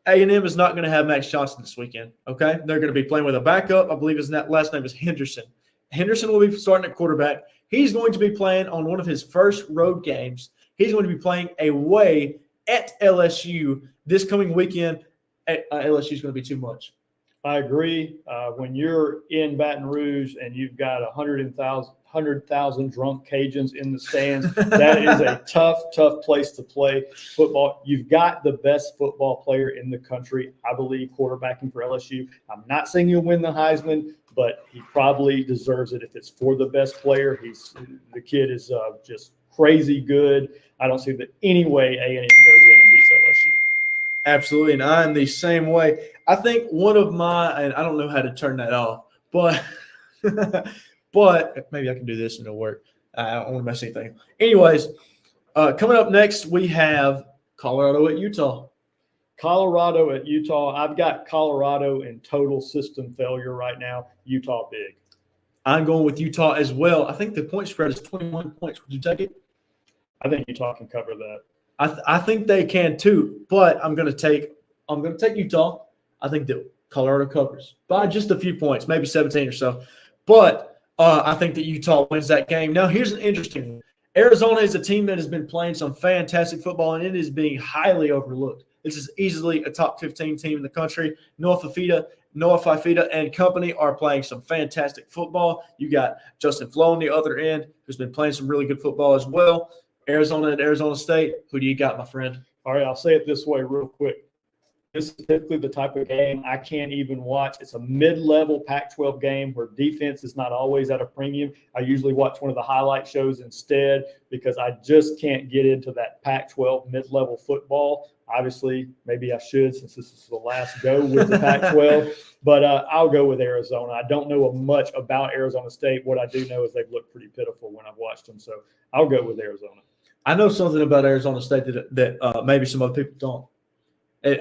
Speaker 1: A&M is not going to have Max Johnson this weekend. Okay, they're going to be playing with a backup. I believe his last name is Henderson. Henderson will be starting at quarterback. He's going to be playing on one of his first road games. He's going to be playing away at LSU this coming weekend. LSU is going to be too much.
Speaker 2: I agree. When you're in Baton Rouge and you've got 100,000 drunk Cajuns in the stands, that is a tough place to play football. You've got the best football player in the country, I believe, quarterbacking for LSU. I'm not saying you'll win the Heisman, but he probably deserves it if it's for the best player. The kid is just crazy good. I don't see that any way A&M goes in and beats LSU.
Speaker 1: Absolutely, and I'm the same way. I think one of my, and I don't know how to turn that off, but but maybe I can do this and it'll work. I don't want to mess anything. Anyways, coming up next, we have Colorado at Utah.
Speaker 2: Colorado at Utah. I've got Colorado in total system failure right now. Utah big.
Speaker 1: I'm going with Utah as well. I think the point spread is 21 points. Would you take it?
Speaker 2: I think Utah can cover that.
Speaker 1: I think they can too, but I'm going to take Utah. I think that Colorado covers by just a few points, maybe 17 or so. But I think that Utah wins that game. Now, here's an interesting one. Arizona is a team that has been playing some fantastic football, and it is being highly overlooked. This is easily a top 15 team in the country. Noah Fifita and company are playing some fantastic football. You got Justin Flo on the other end, who's been playing some really good football as well. Arizona at Arizona State. Who do you got, my friend?
Speaker 2: All right, I'll say it this way real quick. This is typically the type of game I can't even watch. It's a mid-level Pac-12 game where defense is not always at a premium. I usually watch one of the highlight shows instead because I just can't get into that Pac-12 mid-level football. Obviously, maybe I should since this is the last go with the Pac-12, but I'll go with Arizona. I don't know much about Arizona State. What I do know is they've looked pretty pitiful when I've watched them, so I'll go with Arizona.
Speaker 1: I know something about Arizona State that maybe some other people don't.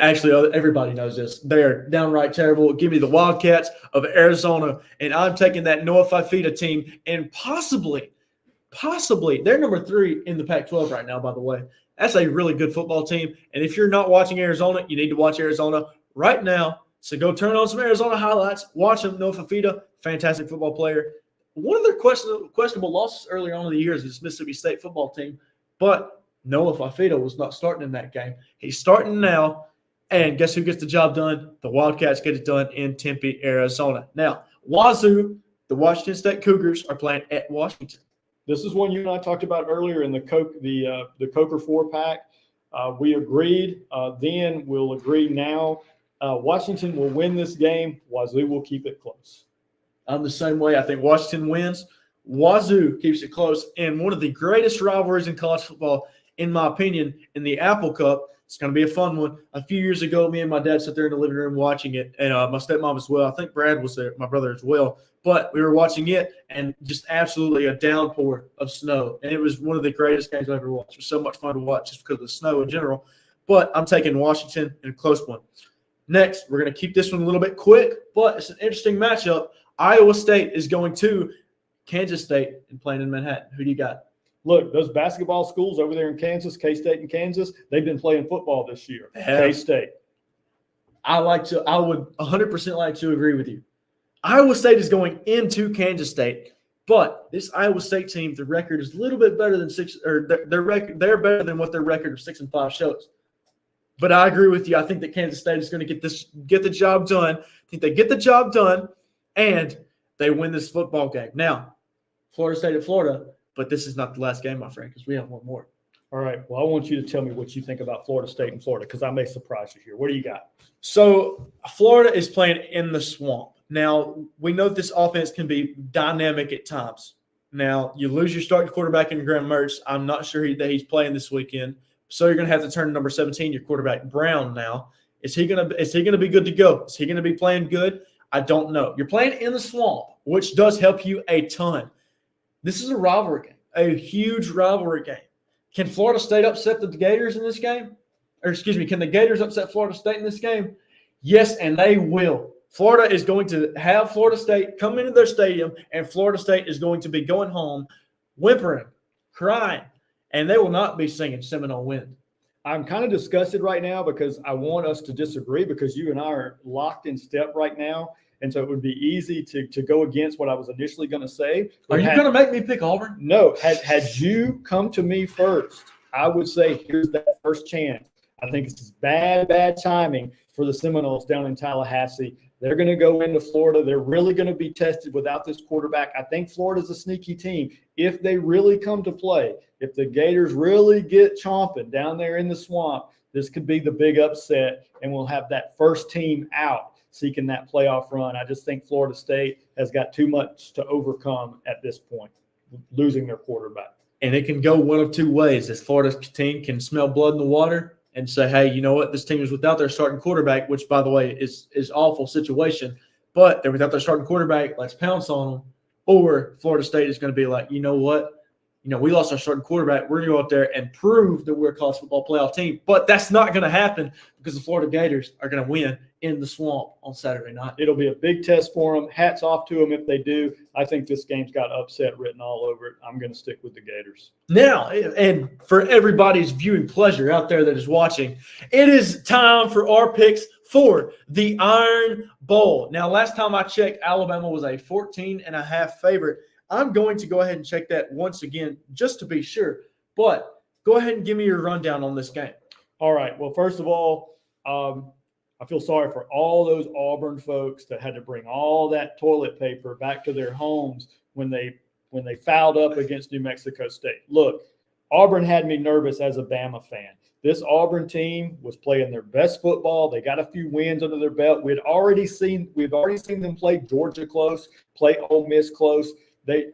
Speaker 1: Actually, everybody knows this. They are downright terrible. Give me the Wildcats of Arizona, and I'm taking that Noah Fifita team, and possibly, they're number 3 in the Pac-12 right now, by the way. That's a really good football team, and if you're not watching Arizona, you need to watch Arizona right now. So go turn on some Arizona highlights. Watch them. Noah Fifita, fantastic football player. One of their questionable losses earlier on in the year is this Mississippi State football team, but Noah Fifita was not starting in that game. He's starting now. And guess who gets the job done? The Wildcats get it done in Tempe, Arizona. Now, Wazoo, the Washington State Cougars, are playing at Washington.
Speaker 2: This is one you and I talked about earlier in the Coker 4-pack. We agreed. Then we'll agree now. Washington will win this game. Wazoo will keep it close.
Speaker 1: I'm the same way. I think Washington wins. Wazoo keeps it close. And one of the greatest rivalries in college football, in my opinion, in the Apple Cup. It's going to be a fun one. A few years ago, me and my dad sat there in the living room watching it, and my stepmom as well. I think Brad was there, my brother as well. But we were watching it, and just absolutely a downpour of snow. And it was one of the greatest games I've ever watched. It was so much fun to watch just because of the snow in general. But I'm taking Washington in a close one. Next, we're going to keep this one a little bit quick, but it's an interesting matchup. Iowa State is going to Kansas State and playing in Manhattan. Who do you got?
Speaker 2: Look, those basketball schools over there in Kansas, K-State and Kansas, they've been playing football this year. K-State.
Speaker 1: I would 100% like to agree with you. Iowa State is going into Kansas State, but this Iowa State team, the record is a little bit better than they're better than what their record of 6-5 shows. But I agree with you. I think that Kansas State is going to get the job done. I think they get the job done, and they win this football game. Now, Florida State at Florida. But this is not the last game, my friend, because we have one more.
Speaker 2: All right. Well, I want you to tell me what you think about Florida State and Florida because I may surprise you here. What do you got?
Speaker 1: So Florida is playing in the swamp. Now, we know this offense can be dynamic at times. Now, you lose your starting quarterback in Graham Mertz. I'm not sure that he's playing this weekend. So you're going to have to turn to number 17, your quarterback, Brown, now. Is he going to be good to go? Is he going to be playing good? I don't know. You're playing in the swamp, which does help you a ton. This is a rivalry game, a huge rivalry game. Can Florida State upset the Gators in this game? Or excuse me, can the Gators upset Florida State in this game? Yes, and they will. Florida is going to have Florida State come into their stadium, and Florida State is going to be going home whimpering, crying, and they will not be singing Seminole Wind.
Speaker 2: I'm kind of disgusted right now because I want us to disagree because you and I are locked in step right now. And so it would be easy to go against what I was initially going to say.
Speaker 1: Are you going to make me pick Auburn?
Speaker 2: No. Had you come to me first, I would say here's that first chance. I think it's bad timing for the Seminoles down in Tallahassee. They're going to go into Florida. They're really going to be tested without this quarterback. I think Florida's a sneaky team. If they really come to play, if the Gators really get chomping down there in the swamp, this could be the big upset, and we'll have that first team out seeking that playoff run. I just think Florida State has got too much to overcome at this point, losing their quarterback.
Speaker 1: And it can go one of two ways. This Florida team can smell blood in the water and say, hey, you know what? This team is without their starting quarterback, which, by the way, is awful situation. But they're without their starting quarterback. Let's pounce on them. Or Florida State is going to be like, you know what? We lost our starting quarterback. We're going to go out there and prove that we're a college football playoff team. But that's not going to happen because the Florida Gators are going to win in the swamp on Saturday night.
Speaker 2: It'll be a big test for them. Hats off to them if they do. I think this game's got upset written all over it. I'm going to stick with the Gators.
Speaker 1: Now, and for everybody's viewing pleasure out there that is watching, it is time for our picks for the Iron Bowl. Now, last time I checked, Alabama was a 14.5 favorite. I'm going to go ahead and check that once again just to be sure. But go ahead and give me your rundown on this game.
Speaker 2: All right. Well, first of all, I feel sorry for all those Auburn folks that had to bring all that toilet paper back to their homes when they fouled up against New Mexico State. Look, Auburn had me nervous as a Bama fan. This Auburn team was playing their best football. They got a few wins under their belt. We've already seen them play Georgia close, play Ole Miss close.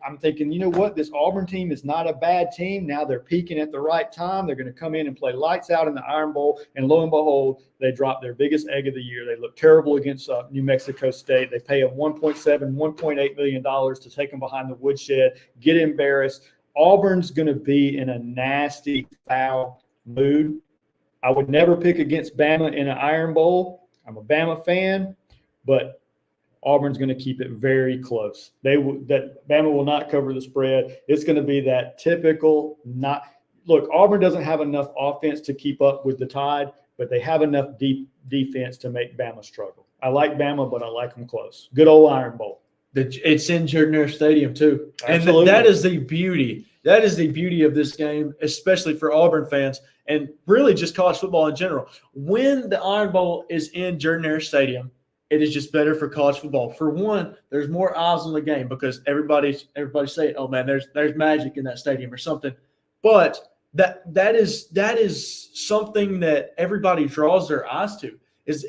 Speaker 2: I'm thinking, you know what? This Auburn team is not a bad team. Now they're peaking at the right time. They're going to come in and play lights out in the Iron Bowl. And lo and behold, they dropped their biggest egg of the year. They look terrible against New Mexico State. They pay them $1.8 million to take them behind the woodshed, get embarrassed. Auburn's going to be in a nasty, foul mood. I would never pick against Bama in an Iron Bowl. I'm a Bama fan, but Auburn's going to keep it very close. Bama will not cover the spread. It's going to be that typical look, Auburn doesn't have enough offense to keep up with the Tide, but they have enough deep defense to make Bama struggle. I like Bama, but I like them close. Good old Iron Bowl.
Speaker 1: It's in Jordan Stadium too.
Speaker 2: Absolutely.
Speaker 1: And that is the beauty. That is the beauty of this game, especially for Auburn fans and really just college football in general. When the Iron Bowl is in Jordan Stadium, it is just better for college football. For one, there's more eyes on the game because everybody's saying, "Oh man, there's magic in that stadium" or something. But that is something that everybody draws their eyes to. Is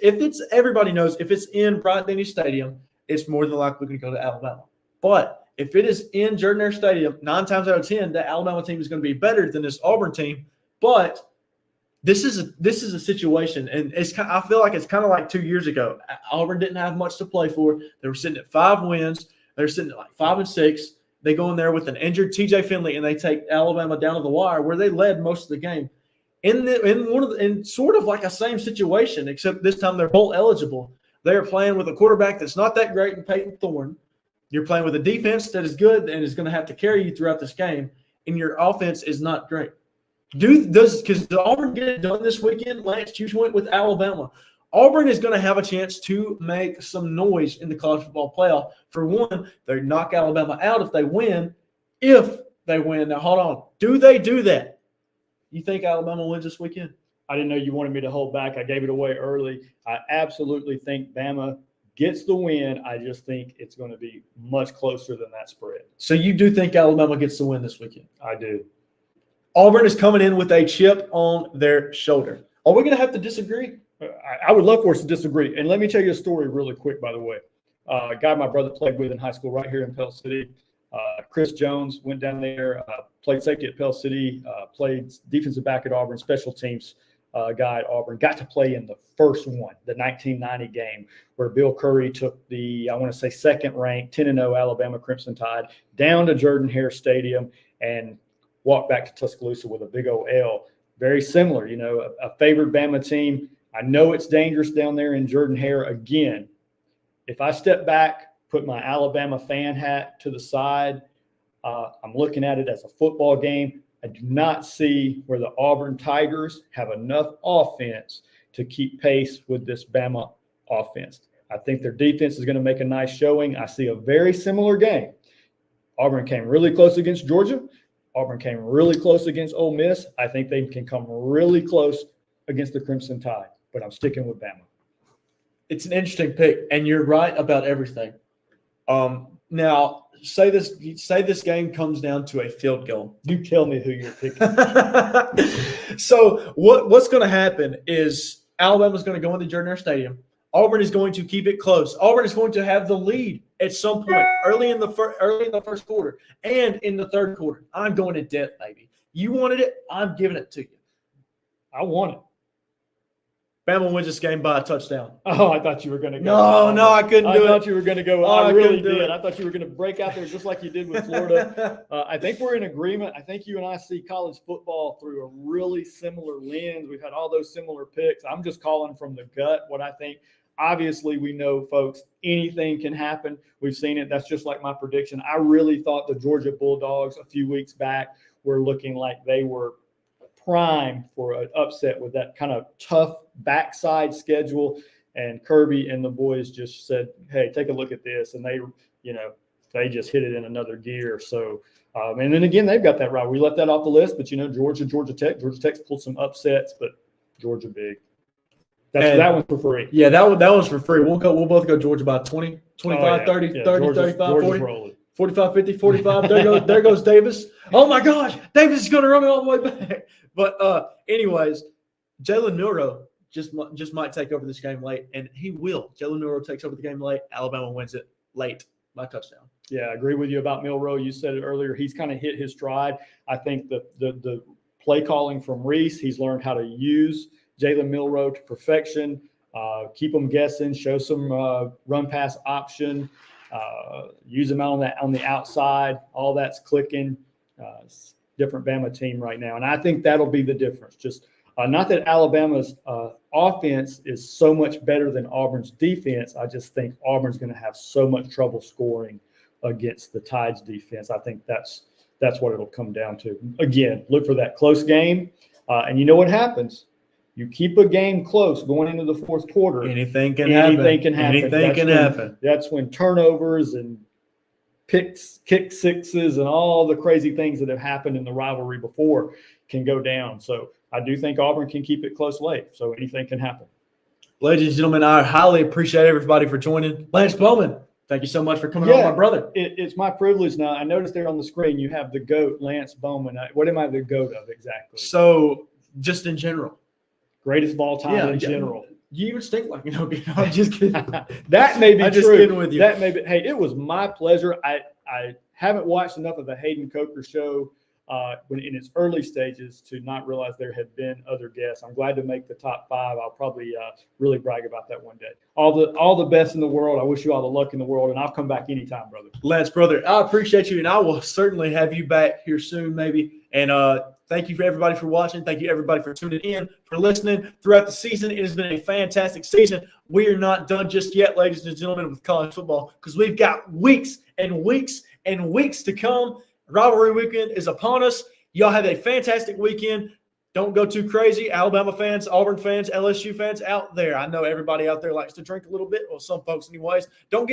Speaker 1: everybody knows if it's in Bryant-Denny Stadium, it's more than likely going to go to Alabama. But if it is in Jordan Stadium, 9 times out of 10, the Alabama team is going to be better than this Auburn team. But this is a situation, and I feel like it's kind of like 2 years ago. Auburn didn't have much to play for. They were sitting at 5 wins. They were sitting at like 5-6. They go in there with an injured TJ Finley, and they take Alabama down to the wire, where they led most of the game. In sort of like a same situation, except this time they're bowl eligible. They are playing with a quarterback that's not that great in Peyton Thorne. You're playing with a defense that is good and is going to have to carry you throughout this game, and your offense is not great. Because Auburn get it done this weekend? Lance, you went with Alabama. Auburn is going to have a chance to make some noise in the college football playoff. For one, they knock Alabama out if they win. If they win. Now, hold on. Do they do that? You think Alabama wins this weekend?
Speaker 2: I didn't know you wanted me to hold back. I gave it away early. I absolutely think Bama gets the win. I just think it's going to be much closer than that spread.
Speaker 1: So you do think Alabama gets the win this weekend?
Speaker 2: I do.
Speaker 1: Auburn is coming in with a chip on their shoulder. Are we going to have to disagree?
Speaker 2: I would love for us to disagree. And let me tell you a story really quick, by the way. A guy my brother played with in high school right here in Pell City, Chris Jones, went down there, played safety at Pell City, played defensive back at Auburn, special teams guy at Auburn, got to play in the first one, the 1990 game, where Bill Curry took the, I want to say, second-ranked 10-0 Alabama Crimson Tide down to Jordan-Hare Stadium and walked back to Tuscaloosa with a big old L. Very similar, a favored Bama team. I know it's dangerous down there in Jordan-Hare. Again, if I step back, put my Alabama fan hat to the side, I'm looking at it as a football game. I do not see where the Auburn Tigers have enough offense to keep pace with this Bama offense. I think their defense is going to make a nice showing. I see a very similar game. Auburn came really close against Georgia. Auburn came really close against Ole Miss. I think they can come really close against the Crimson Tide, but I'm sticking with Bama.
Speaker 1: It's an interesting pick, and you're right about everything. Now, say this game comes down to a field goal.
Speaker 2: You tell me who you're picking.
Speaker 1: So what's going to happen is Alabama's going to go into Jordan-Hare Stadium. Auburn is going to keep it close. Auburn is going to have the lead at some point early in the first quarter and in the third quarter. I'm going to death, baby. You wanted it, I'm giving it to you.
Speaker 2: I want it.
Speaker 1: Bama wins this game by a touchdown.
Speaker 2: Oh, I thought you were going to go.
Speaker 1: No, I couldn't do it.
Speaker 2: I thought you were going to go.
Speaker 1: I
Speaker 2: really
Speaker 1: did.
Speaker 2: I thought you were going to break out there just like you did with Florida. I think we're in agreement. I think you and I see college football through a really similar lens. We've had all those similar picks. I'm just calling from the gut what I think. Obviously, we know, folks, anything can happen. We've seen it. That's just like my prediction. I really thought the Georgia Bulldogs a few weeks back were looking like they were prime for an upset with that kind of tough backside schedule. And Kirby and the boys just said, hey, take a look at this. And they just hit it in another gear. So, and then again, they've got that right. We left that off the list, but, Georgia Tech's pulled some upsets, but Georgia big. That one's for free.
Speaker 1: Yeah, that one's for free. We'll both go Georgia by 20, 25, 30, 30, 35, 40.
Speaker 2: Rolling.
Speaker 1: 45, 50, 45. There goes Davis. Oh, my gosh. Davis is going to run it all the way back. But anyways, Jalen Milroe just might take over this game late, and he will. Jalen Milroe takes over the game late. Alabama wins it late by touchdown.
Speaker 2: Yeah, I agree with you about Milroe. You said it earlier. He's kind of hit his stride. I think the play calling from Reese, he's learned how to use Jalen Milroe to perfection, keep them guessing, show some run pass option, use them out on the outside. All that's clicking. Different Bama team right now, and I think that'll be the difference. Just not that Alabama's offense is so much better than Auburn's defense. I just think Auburn's going to have so much trouble scoring against the Tide's defense. I think that's what it'll come down to. Again, look for that close game, and you know what happens. You keep a game close going into the fourth quarter.
Speaker 1: Anything can happen.
Speaker 2: Anything can happen. That's when turnovers and kick sixes and all the crazy things that have happened in the rivalry before can go down. So I do think Auburn can keep it close late. So anything can happen.
Speaker 1: Ladies and gentlemen, I highly appreciate everybody for joining. Lance BOWMAN, thank you so much for coming on, my brother.
Speaker 2: It's my privilege now. I noticed there on the screen you have the GOAT, Lance BOWMAN. What am I the GOAT of exactly?
Speaker 1: So just in general.
Speaker 2: Greatest of all time in general.
Speaker 1: You even stink like I'm just kidding.
Speaker 2: That may be
Speaker 1: I'm
Speaker 2: true.
Speaker 1: just kidding with you.
Speaker 2: That may be. Hey, it was my pleasure. I haven't watched enough of the Hayden Coker show when in its early stages to not realize there had been other guests. I'm glad to make the top 5. I'll probably really brag about that one day. All the best in the world. I wish you all the luck in the world, and I'll come back anytime, brother.
Speaker 1: Lance, brother, I appreciate you, and I will certainly have you back here soon, maybe. And thank you for everybody for watching. Thank you, everybody, for tuning in, for listening throughout the season. It has been a fantastic season. We are not done just yet, ladies and gentlemen, with college football, because we've got weeks and weeks and weeks to come. Rivalry weekend is upon us. Y'all have a fantastic weekend. Don't go too crazy. Alabama fans, Auburn fans, LSU fans out there. I know everybody out there likes to drink a little bit, or some folks anyways. Don't get